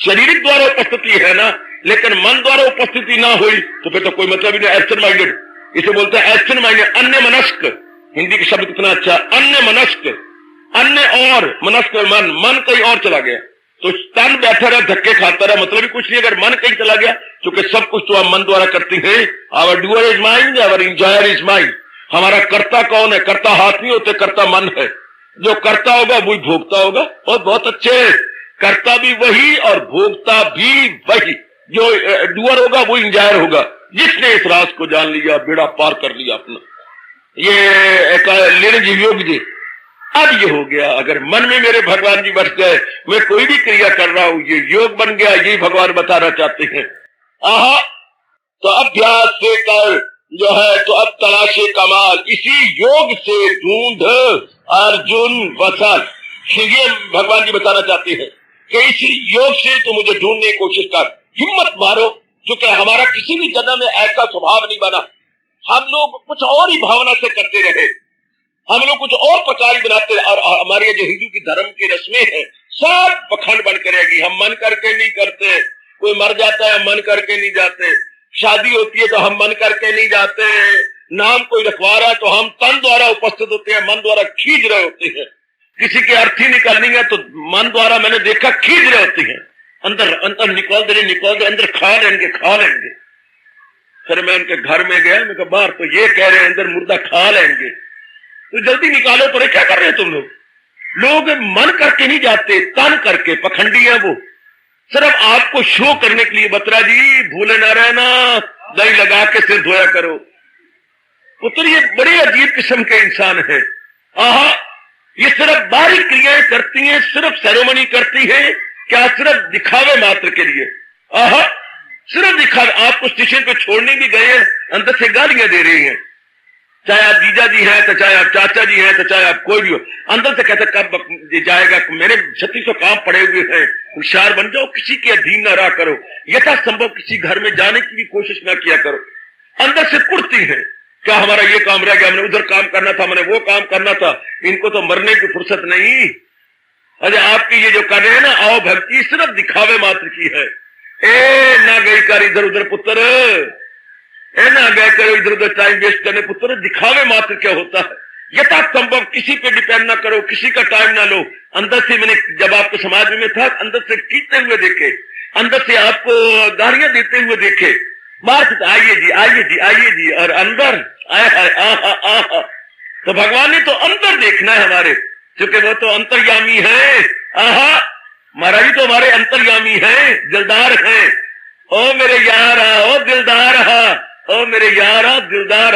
शारीरिक द्वारा उपस्थिति है ना, लेकिन मन द्वारा उपस्थिति ना हुई तो फिर तो कोई मतलब ही नहीं। एब्सेंट माइंडेड, इसे बोलते हैं एब्सेंट माइंडेड, अन्य मनस्क। हिंदी का शब्द कितना अच्छा, अन्य मनस्क। अन्य और मनस्क, मन कहीं और चला गया तो तन बैठा रहा, धक्के खाता रहा, मतलब ही कुछ नहीं। अगर मन कहीं चला गया, क्योंकि सब कुछ तो आप मन द्वारा करती हैं। Our doer is mind, our enjoyer is mind. हमारा कर्ता कौन है? कर्ता हाथ नहीं होते, कर्ता मन है। जो करता होगा वही भोगता होगा। और बहुत अच्छे, करता भी वही और भोगता भी वही। जो डूअर होगा वो इंजॉयर होगा। जिसने इस राज को जान लिया, बेड़ा पार कर लिया अपना। ये योग जी, अब ये हो गया। अगर मन में मेरे भगवान जी बस गए, मैं कोई भी क्रिया कर रहा हूं, ये योग बन गया। यही भगवान बताना चाहते हैं। आहा, तो अभ्यास से कर जो है, तो अब तलाशे कमाल, इसी योग से ढूंढ अर्जुन वसल। ये भगवान जी बताना चाहते हैं कि इसी योग से तो मुझे ढूंढने की कोशिश कर, हिम्मत मारो। क्योंकि हमारा किसी भी जन्म में ऐसा स्वभाव नहीं बना। हम लोग कुछ और ही भावना से करते रहे, हम लोग कुछ और प्रकार बनाते, और हमारे जो हिंदू की धर्म की रस्में हैं सब पखंड बन के रहेगी। हम मन करके नहीं करते, कोई मर जाता है हम मन करके नहीं जाते, शादी होती है तो हम मन करके नहीं जाते, नाम कोई रखवा रहा है तो हम तन द्वारा उपस्थित होते हैं, मन द्वारा खींच रहे होते हैं। किसी की अर्थी निकालनी है तो मन द्वारा मैंने देखा खींच रहे होते हैं, अंदर निकाल दे, अंदर खा लेंगे। फिर मैं उनके घर में गया, मैं कहा बाहर तो ये कह रहे हैं अंदर मुर्दा खा लेंगे, तो जल्दी निकालो। पर क्या कर रहे हैं तुम लोग? लोग मन करके नहीं जाते, तन करके। पखंडी है वो, सिर्फ आपको शो करने के लिए। बतरा जी भूले ना रहना, दही लगा के सिर धोया करो। पुत्र ये बड़े अजीब किस्म के इंसान है। आहा, ये सिर्फ बाहरी क्रियाएं करती हैं, सिर्फ सेरेमनी करती है। क्या? सिर्फ दिखावे मात्र के लिए। आहा, सिर्फ दिखावे। आपको स्टेशन पे छोड़ने भी गए हैं, अंदर से गालियां दे रही हैं। चाहे आप जीजा जी हैं, तो चाहे आप चाचा जी हैं, तो चाहे आप कोई भी हो, अंदर से कहते कब जाएगा, मेरे 3600 काम पड़े हुए हैं, होशियार बन जाओ, किसी के अधीन ना रहा करो, यथासंभव किसी घर में जाने की भी कोशिश ना किया करो। अंदर से कुड़ती है, क्या हमारा ये काम रह गया, हमने उधर काम करना था, हमने वो काम करना था, इनको तो मरने की फुर्सत नहीं। अरे आपकी ये जो कर रहे हैं ना, आओ भक्ति, सिर्फ दिखावे मात्र की है। ए ना गई कर इधर उधर पुत्र, ए ना गए करो इधर उधर टाइम वेस्ट करने पुत्र। दिखावे मात्र क्या होता है? यथासंभव किसी पे डिपेंड ना करो, किसी का टाइम ना लो। अंदर से मैंने जब आपको समाज में था, अंदर से कीचते हुए देखे, अंदर से आपको गालियां देते हुए देखे, मार्च आइए जी आइए जी आइए जी, और अंदर आहा। तो भगवान ने तो अंदर देखना है हमारे, क्योंकि वो तो अंतर्यामी है। आहा, महाराज तो हमारे अंतर्यामी है, दिलदार है। ओ मेरे यारा, ओ दिलदार, ओ मेरे यारा दिलदार।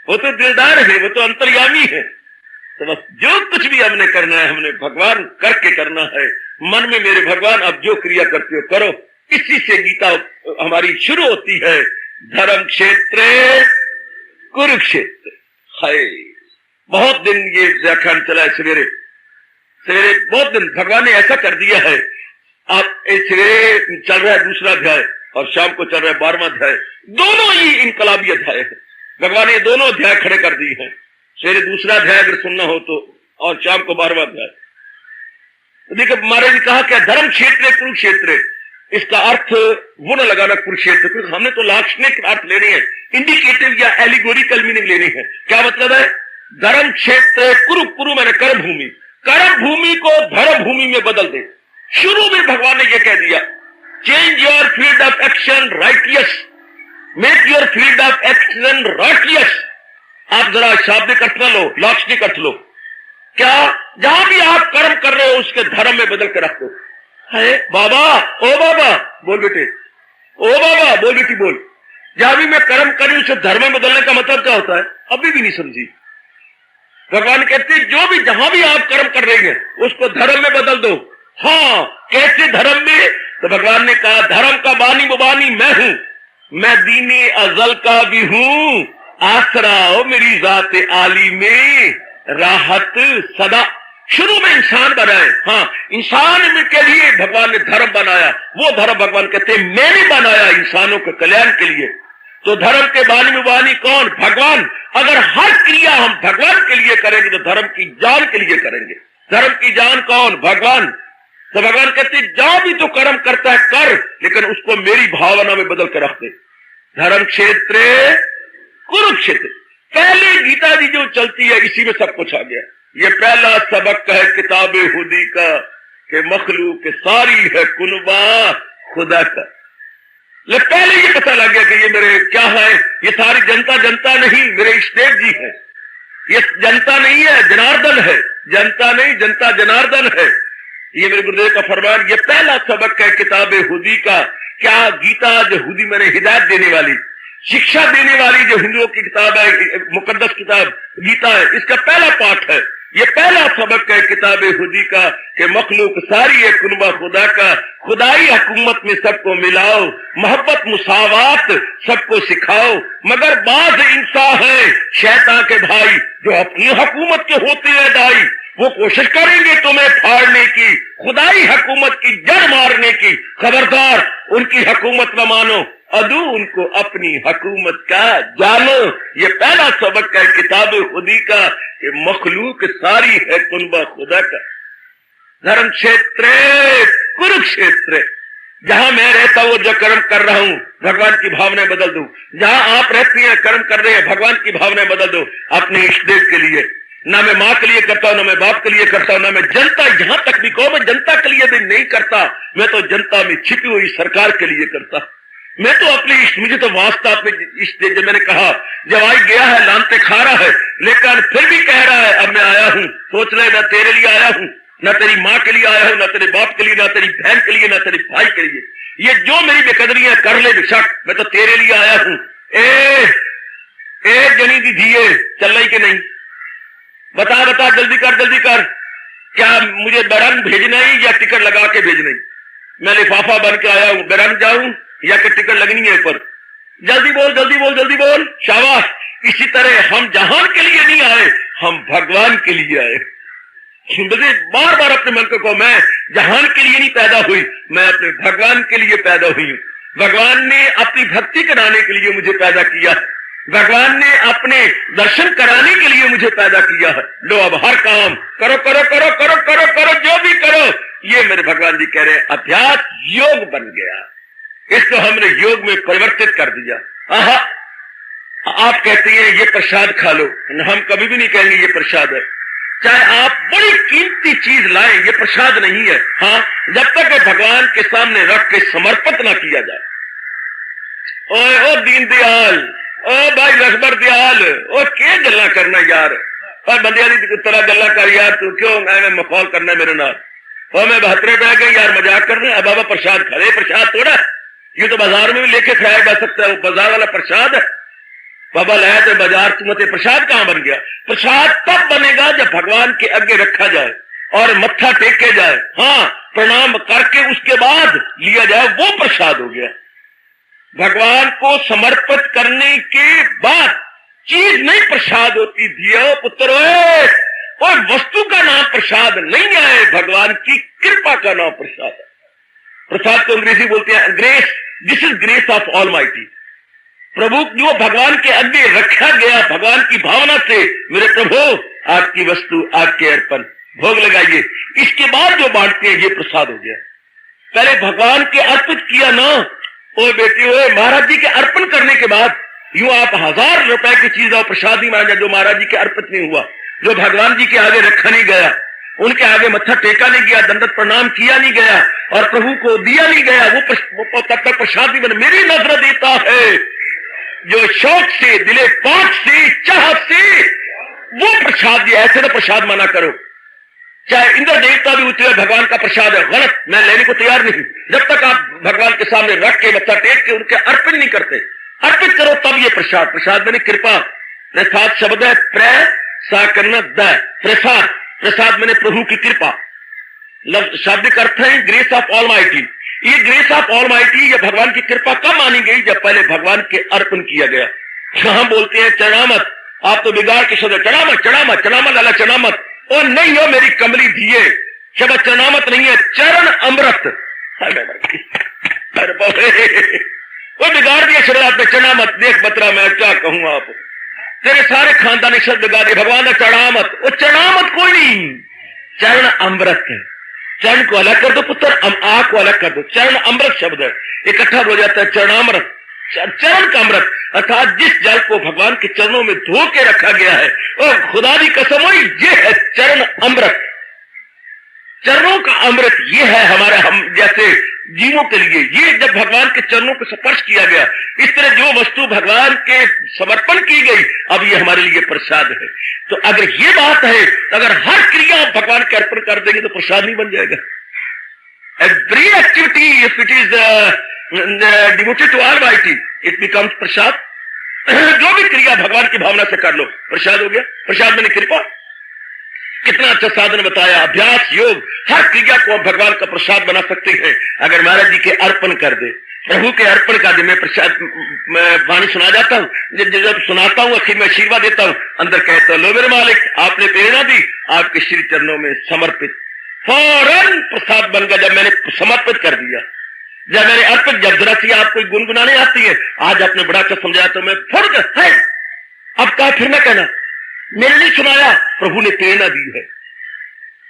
वो तो दिलदार है, वो तो अंतर्यामी है। तो बस जो कुछ भी हमने करना है, हमने भगवान करके करना है। मन में मेरे भगवान अब जो क्रिया करते हो करो। इसी से गीता हमारी शुरू होती है। धर्म क्षेत्र कुरुक्षेत्र। हाय, बहुत दिन ये व्याख्यान चला है। सवेरे सवेरे बहुत दिन भगवान ने ऐसा कर दिया है। आप सवेरे चल रहा है दूसरा अध्याय और शाम को चल रहा है 12वां अध्याय। दोनों ही इनकलाबी अध्याय है। भगवान ने दोनों अध्याय खड़े कर दिए हैं। सवेरे दूसरा अध्याय अगर सुनना हो तो, और शाम को 12वां अध्याय। तो देखिए महाराज ने कहा क्या धर्म क्षेत्र कुरुक्षेत्र, इसका अर्थ वो न लगाना कुरुक्षेत्र, क्योंकि हमने तो लाक्षणिक अर्थ लेने हैं, इंडिकेटिव या एलिगोरिकल मीनिंग लेनी है। क्या मतलब है? धर्म क्षेत्र कुरु, कुरु मैंने कर्म भूमि, कर्म भूमि को धर्म भूमि में बदल दे। शुरू में भगवान ने यह कह दिया, change your field of action righteous, make your field of action righteous. आप जरा शाब्दिक अर्थ न लो, लाक्षणिक अर्थ लो। क्या? जहां भी आप कर्म कर रहे हो उसके धर्म में बदल कर रख दो। है बाबा, ओ बाबा बोल बेटे, ओ बाबा बोल बेटी बोल। जहां भी मैं कर्म करूं उसे धर्म में बदलने का मतलब क्या होता है? अभी भी नहीं समझी। भगवान कहते हैं जो भी जहां भी आप कर्म कर रहे हैं उसको धर्म में बदल दो। हाँ, कैसे धर्म में? तो भगवान ने कहा धर्म का बानी मुबानी मैं हूं, मैं दीने अजल का भी हूं, आसरा हो मेरी जात आली में राहत सदा। शुरू में इंसान बनाए, हाँ इंसान के लिए भगवान ने धर्म बनाया। वो धर्म भगवान कहते हैं मैंने बनाया इंसानों के कल्याण के लिए। तो धर्म के बानी मुबानी कौन? भगवान। अगर हर क्रिया हम भगवान के लिए करेंगे तो धर्म की जान के लिए करेंगे। धर्म की जान कौन? भगवान। तो भगवान कहते जहां भी तो कर्म करता है कर, लेकिन उसको मेरी भावना में बदल कर रख दे। धर्म क्षेत्र कुरुक्षेत्र। पहले गीता जी जो चलती है इसी में सब कुछ आ गया। ये पहला सबक है किताब खुदी का कि मखलूक सारी है कुनबा खुदा का। ले पहले ये पता लग गया कि ये मेरे क्या है, ये सारी जनता जनता नहीं, मेरे इष्टेक जी है। ये जनता नहीं है, जनार्दन है। जनता नहीं, जनता जनार्दन है। ये मेरे गुरुदेव का फरमान। ये पहला सबक है किताब हुदी का। क्या? गीता जो हुदी मैंने हिदायत देने वाली, शिक्षा देने वाली जो हिंदुओं की किताब है, मुकद्दस किताब गीता है, इसका पहला पाठ है। ये पहला सबक है किताब हुदी का कि मखलूक सारी है कुनबा खुदा का। खुदाई हुकूमत में सबको मिलाओ, मोहब्बत मुसावात सबको सिखाओ। मगर बाज इंसान है शैतान के भाई जो अपनी हुकूमत के होते हैं दाई, वो कोशिश करेंगे तुम्हें फाड़ने की, खुदाई हुकूमत की जड़ मारने की। खबरदार उनकी हुकूमत न मानो, अदू उनको अपनी हुकूमत का जानो। ये पहला सबक है किताब खुदी का कि मखलूक सारी है कुनबा खुदा का। धर्म क्षेत्र कुरुक्षेत्र। जहां मैं रहता हूं जो कर्म कर रहा हूं भगवान की भावनाएं बदल दो। जहां आप रहती हैं कर्म कर रहे हैं भगवान की भावनाएं बदल दो अपने इष्टदेव के लिए। ना मैं माँ के लिए करता हूं, ना मैं बाप के लिए करता हूं, ना मैं जनता, यहां तक भी कहो मैं जनता के लिए भी नहीं करता, मैं तो जनता में छिपी हुई सरकार के लिए करता। मैं तो अपने इष्ट, मुझे तो वास्ता अपने इष्ट, जब मैंने कहा जब आई गया है लानते खा रहा है, लेकिन फिर भी कह रहा है अब मैं आया हूं, सोच ले, मैं तेरे लिए आया हूं, न तेरी माँ के लिए आया हूं, न तेरे बाप के लिए, न तेरी बहन के लिए, न तेरे भाई के लिए। ये जो मेरी बेकदरियां कर ले बेशक, मैं तो तेरे लिए आया हूं। ए जनी दी धीए, चल रही कि नहीं? बता बता, जल्दी कर जल्दी कर, क्या मुझे बेरंग भेजना है या टिकट लगा के भेजना है? मैं लिफाफा बन के आया हूं, बेरंग जाऊं या कि टिकट लगनी है पर? जल्दी बोल जल्दी बोल जल्दी बोल। शाबाश। इसी तरह हम जहान के लिए नहीं आए, हम भगवान के लिए आए। मुझे बार बार अपने मन को कहो, मैं जहान के लिए नहीं पैदा हुई, मैं अपने भगवान के लिए पैदा हुई हूं। भगवान ने अपनी भक्ति कराने के लिए मुझे पैदा किया, भगवान ने अपने दर्शन कराने के लिए मुझे पैदा किया है। लो अब हर काम करो करो करो करो करो करो, जो भी करो। ये मेरे भगवान जी कह रहे हैं, अभ्यास योग बन गया, इसको हमने योग में परिवर्तित कर दिया। आहा, आप कहते हैं ये प्रसाद खा लो, हम कभी भी नहीं कहेंगे ये प्रसाद है। चाहे आप बड़ी कीमती चीज लाएं, ये प्रसाद नहीं है। हाँ, जब तक भगवान के सामने रख के समर्पित ना किया जाए। ओ दीनदयाल, ओ भाई रखबर दयाल, ओ क्या गल्ला करना यार, और बंदिया की तरह गल्ला कर यार, तू क्यों मैं मखौल करना मेरे नाल, और मैं बहत्तरे पै गए यार, मजाक करना। अब बाबा प्रसाद खा ले, प्रसाद थोड़ा, ये तो बाजार में भी लेके खाया जा सकता है, बाजार वाला प्रसाद है। बाबा लाया तो बाजार, तुम्हें प्रसाद कहां बन गया? प्रसाद तब बनेगा जब भगवान के आगे रखा जाए और मत्था टेके जाए, हाँ, प्रणाम करके उसके बाद लिया जाए, वो प्रसाद हो गया। भगवान को समर्पित करने के बाद चीज नहीं प्रसाद होती। दियो पुत्र, और वस्तु का नाम प्रसाद नहीं है, भगवान की कृपा का नाम प्रसाद है। प्रसाद को अंग्रेजी बोलते हैं grace, this is grace of almighty. प्रभु जो भगवान के आगे रखा गया, भगवान की भावना से, मेरे प्रभु आपकी वस्तु आपके अर्पण, भोग लगाइए, इसके बाद जो बांटते हैं ये प्रसाद हो गया। पहले भगवान के अर्पित किया ना, ओ बेटी, ओ महाराज जी के अर्पण करने के बाद यूं आप 1000 रुपए की चीज और प्रसाद नहीं माना जो महाराज जी के अर्पित नहीं हुआ, जो भगवान जी के आगे रखा नहीं गया, उनके आगे मत्था टेका नहीं गया, दंडवत प्रणाम किया नहीं गया और प्रभु को दिया नहीं गया, वो तब तक प्रसाद नहीं बना। मेरी नजर देता है जो शौक से, दिले पाक से, चाहत से, वो प्रसाद दिया। ऐसे ना प्रसाद माना करो, चाहे इंद्र देवता भी उतरे, भगवान का प्रसाद है, गलत, मैं लेने को तैयार नहीं। जब तक आप भगवान के सामने रख के मत्था टेक के उनके अर्पण नहीं करते, अर्पित करो तब ये प्रसाद। प्रसाद मैंने कृपा, प्रसाद शब्द है प्र सा करना द, प्रसाद, प्रसाद मैंने प्रभु की कृपा। शाब्दिक अर्थ है ग्रेस ऑफ ऑलमाइटी। ये ग्रेस ऑफ ऑलमाइटी या भगवान की कृपा कब मानी गई? जब पहले भगवान के अर्पण किया गया। हम बोलते हैं चढ़ामत, आप तो बिगाड़ के शब्द चढ़ामत चढ़ामत चढ़ामत लाला चढ़ामत, और नहीं हो मेरी कमली दिए, शब्द चढ़ामत नहीं है, चरण अमृत। वो बिगाड़ दिया शब्द में चढ़ामत। देख बतरा, मैं क्या कहूं, आप तेरे सारे खानदानी शब्द बिगाड़ दिए। भगवान ने चढ़ामत, वो चढ़ामत कोई नहीं, चरण अमृत है। चरण को अलग कर दो पुत्र, आ को अलग कर दो, चरण अमृत शब्द है, इकट्ठा हो जाता है चरणामृत, चरण का अमृत, अर्थात जिस जल को भगवान के चरणों में धो के रखा गया है, और खुदा की कसम हुई ये है चरण अमृत। चरणों का अमृत ये है हमारे, हम जैसे जीवों के लिए। ये जब भगवान के चरणों को स्पर्श किया गया, इस तरह जो वस्तु भगवान के समर्पण की गई, अब ये हमारे लिए प्रसाद है। तो अगर ये बात है, तो अगर हर क्रिया भगवान के अर्पण कर देंगे तो प्रसाद नहीं बन जाएगा। Every activity if it is devoted to almighty it becomes prasad. जो भी क्रिया भगवान की भावना से कर लो, प्रसाद हो गया। प्रसाद मैंने कृपा, कितना अच्छा साधन बताया, अभ्यास योग, हर क्रिया को भगवान का प्रसाद बना सकते हैं अगर महाराज जी के अर्पण कर दे, प्रभु के अर्पण कर दे। मैं प्रसाद, मैं वाणी सुना जाता हूँ, जब सुनाता हूँ आखिर में आशीर्वाद देता हूँ, अंदर कहता हूँ लो मेरे मालिक आपने प्रेरणा दी, आपके श्री चरणों में समर्पित। फौरन प्रसाद बन गया जब मैंने समर्पित कर दिया, जब मैंने अर्पित। जब जरा सी आपको गुनगुनाने आती है, आज आपने बड़ा अच्छा समझाया तो मैं फुर्ग है, अब कहा फिर मैं कहना, मैंने नहीं सुनाया, प्रभु ने प्रेरणा दी है।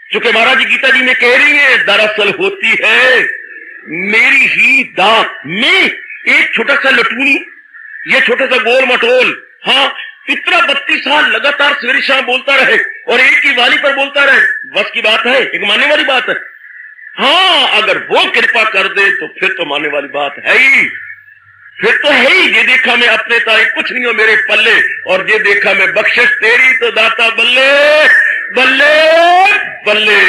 क्योंकि महाराज जी गीता जी में कह रही है, दरअसल होती है मेरी ही दात में एक छोटा सा लटूनी, ये छोटा सा गोल मटोल, हाँ, इतना 32 साल लगातार सवेरे शाम बोलता रहे और एक ही वाणी पर बोलता रहे, बस की बात है, एक मानने वाली बात है। हाँ, अगर वो कृपा कर दे तो फिर तो मानने वाली बात है ही। फिर तो है ही, ये देखा मैं अपने तारीफ कुछ नहीं हो मेरे पल्ले, और ये देखा मैं बख्शिश तेरी तो दाता बल्ले बल्ले बल्ले।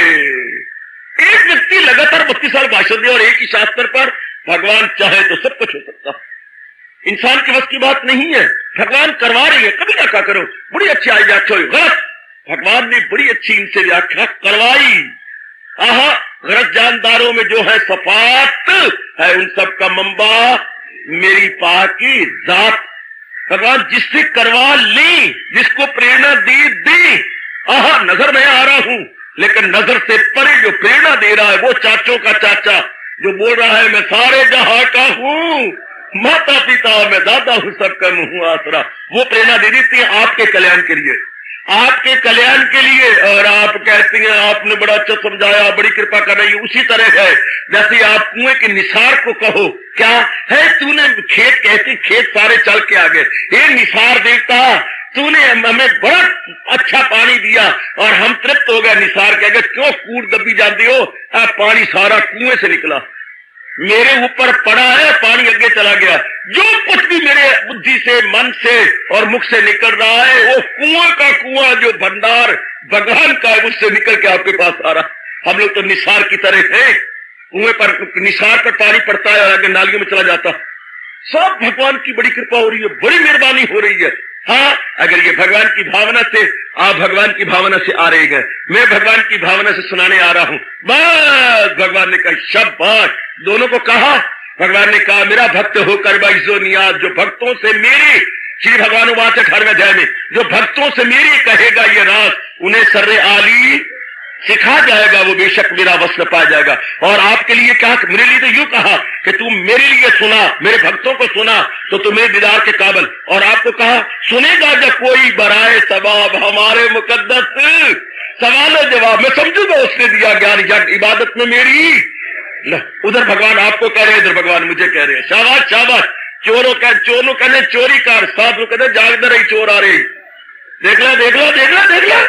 एक व्यक्ति लगातार 32 साल भाषण दे और एक ही शास्त्र पर, भगवान चाहे तो सब कुछ हो सकता। इंसान के बस की बात नहीं है, भगवान करवा रही है। कभी ना कहा करो बड़ी अच्छी आई व्याख्या हुई, गलत। भगवान ने बड़ी अच्छी इनसे व्याख्या करवाई। आहा, गलत जानदारों में जो है सफात है, उन सब का मंबा मेरी पाकी जात। भगवान जिससे करवा ले, जिसको प्रेरणा दे। आहा, नजर में आ रहा हूं, लेकिन नजर से परे जो प्रेरणा दे रहा है वो चाचों का चाचा, जो बोल रहा है मैं सारे जहां का हूं, माता पिता मैं दादा हूं, सबका मैं हूं आसरा। वो प्रेरणा दे देती है आपके कल्याण के लिए, आपके कल्याण के लिए। और आप कहती हैं आपने बड़ा अच्छा समझाया, बड़ी कृपा कर रही है। उसी तरह है जैसे आप कुएं के निसार को कहो, क्या है तूने खेत, कहती खेत सारे चल के आ गए, हे निसार देवता तूने हमें बड़ा अच्छा पानी दिया और हम तृप्त हो गए। निसार कह गए क्यों कूड़ दबी जाती हो, पानी सारा कुएं से निकला, मेरे ऊपर पड़ा है, पानी आगे चला गया। जो कुछ भी मेरे बुद्धि से, मन से और मुख से निकल रहा है वो कुआं का कुआं, जो भंडार भगवान का है, उससे निकल के आपके पास आ रहा। हम लोग तो निसार की तरह हैं, कुएं पर निसार पर पानी पड़ता है और आगे नालियों में चला जाता। सब भगवान की बड़ी कृपा हो रही है, बड़ी मेहरबानी हो रही है। हाँ, अगर ये भगवान की भावना से, आप भगवान की भावना से आ रहे हैं, मैं भगवान की भावना से सुनाने आ रहा हूं, बस भगवान ने कहा शाबाश, दोनों को कहा। भगवान ने कहा मेरा भक्त होकर बाइजो नियाज, जो भक्तों से मेरे, श्री भगवान वाच 18वें अध्याय में, जो भक्तों से मेरे कहेगा ये राज, उन्हें सर्रे आली सिखा जाएगा, वो बेशक मेरा वश में पा जाएगा। और आपके लिए कहा, मेरे लिए तो यूं कहा कि तुम मेरे लिए सुना, मेरे भक्तों को सुना तो तुम मेरे दीदार के काबिल। और आपको कहा सुनेगा जब कोई बराए सवाब हमारे मुकद्दस, सवाल जवाब मैं समझूंगा उसने दिया ज्ञान जग इबादत में मेरी। उधर भगवान आपको कह रहे हैं, इधर भगवान मुझे कह रहे हैं, शाबाश शाबाश। चोरों कहने चोरी कर, साथ लोग कहते जागते रही चोर आ रही, देख ला देख ला देख ला देख ला।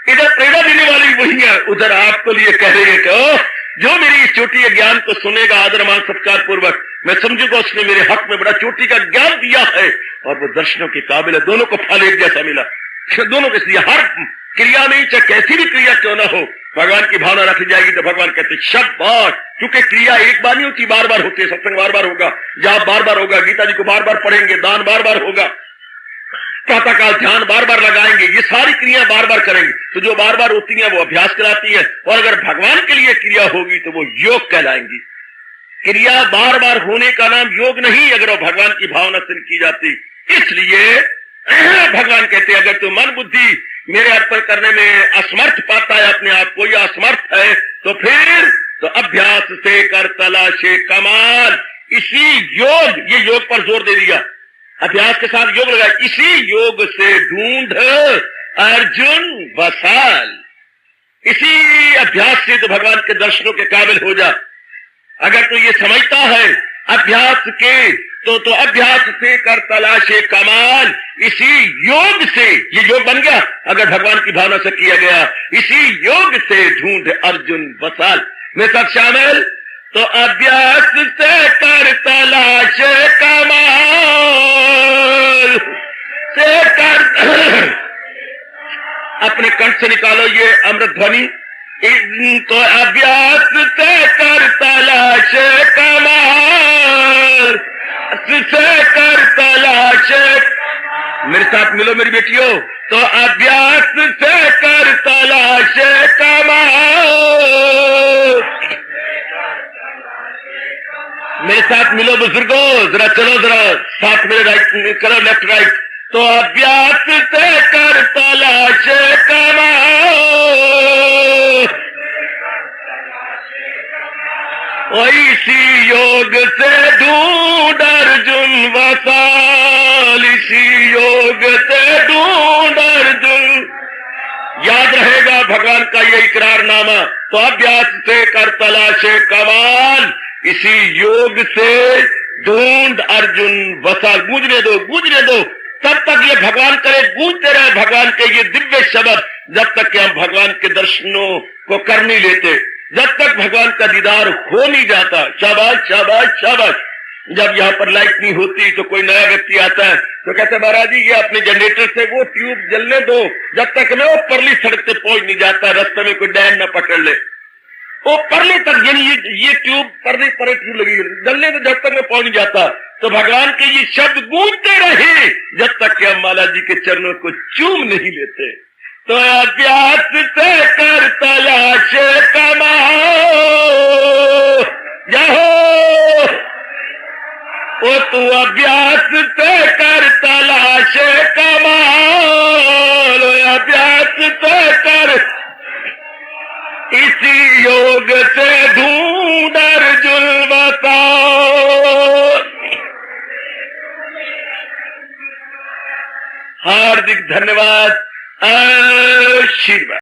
इधर प्रेरणा देने वाली वही है, उधर आपको लिए कह रहे हैं कि जो मेरी इस चोटी के ज्ञान को सुनेगा आदर मान सत्कार पूर्वक, मैं समझूंगा उसने मेरे हक में बड़ा चोटी का ज्ञान दिया है और वो दर्शनों के काबिल है। दोनों को फल एक जैसा मिला, दोनों के लिए हर क्रिया में, चाहे कैसी भी क्रिया क्यों ना हो, भगवान की भावना रखी जाएगी तो भगवान कहते शाबाश। क्योंकि क्रिया एक बार नहीं होती, बार बार होती है। सत्संग बार बार होगा, जाप बार बार होगा, गीता जी को बार बार पढ़ेंगे, दान बार बार होगा, प्रातःकाल ध्यान बार बार लगाएंगे, ये सारी क्रिया बार बार करेंगे। तो जो बार बार होती है वो अभ्यास कहलाती है, और अगर भगवान के लिए क्रिया होगी तो वो योग कहलाएंगी। क्रिया बार बार होने का नाम योग नहीं, अगर वो भगवान की भावना से की जाती। इसलिए भगवान कहते हैं अगर तू मन बुद्धि मेरे अर्पण करने में असमर्थ पाता है अपने आप को, या असमर्थ है, तो फिर तो अभ्यास से कर तलाशे कमाल। इसी योग, ये योग पर जोर दे दिया, अभ्यास के साथ योग लगाया, इसी योग से ढूंढ अर्जुन वसाल। इसी अभ्यास से तो भगवान के दर्शनों के काबिल हो जा। अगर तू ये समझता है अभ्यास के, तो अभ्यास से कर तलाशे कमाल। इसी योग से, ये योग बन गया अगर भगवान की भावना से किया गया, इसी योग से ढूंढ अर्जुन वसाल। मेरे साथ शामिल, तो अभ्यास से कर तलाश कमाल से कर अपने कंठ से निकालो ये अमृत ध्वनि। तो अभ्यास से कर तलाश कमाल से कर तलाश, मेरे साथ मिलो मेरी बेटियों, तो अभ्यास से कर तलाश कमाल। मेरे साथ मिलो बुजुर्गों, जरा चलो, जरा साथ मेरे राइट करो, लेफ्ट राइट। तो अभ्यास से कर तलाश कमाल, इसी योग से ढूंढ अर्जुन वसाल। इसी योग से ढूंढ अर्जुन, याद रहेगा भगवान का ये इकरारनामा। तो अभ्यास से कर तलाशे कमाल, इसी योग से ढूंढ अर्जुन वसाल। गूंजने दो, गूंजने दो, तब तक ये भगवान करे, गूंजते रहे भगवान के ये दिव्य शब्द, जब तक कि हम भगवान के दर्शनों को कर नहीं लेते, जब तक भगवान का दीदार हो नहीं जाता। शाबाश शाबाश शाबाश। जब यहाँ पर लाइट नहीं होती तो कोई नया व्यक्ति आता है तो कहते महाराज जी ये अपने जनरेटर से वो ट्यूब जलने दो जब तक मैं वो परली सड़क से पहुंच नहीं जाता, रास्ते में कोई डैम न पकड़ ले। वो परले तक यानी ये ट्यूब परले पर ट्यूब लगी जलने तो जब तक मैं पहुंच नहीं जाता। तो भगवान के ये शब्द गूंजते रहे जब तक कि हम माला जी के चरणों को चूम नहीं लेते। तो अभ्यास से कर तलाश कमाओ जाओ, ओ तू अभ्यास से कर तलाश कमाओ, अभ्यास से कर इसी योग से ढूंढ अर्जुन बताओ। हार्दिक धन्यवाद, आशीर्वाद।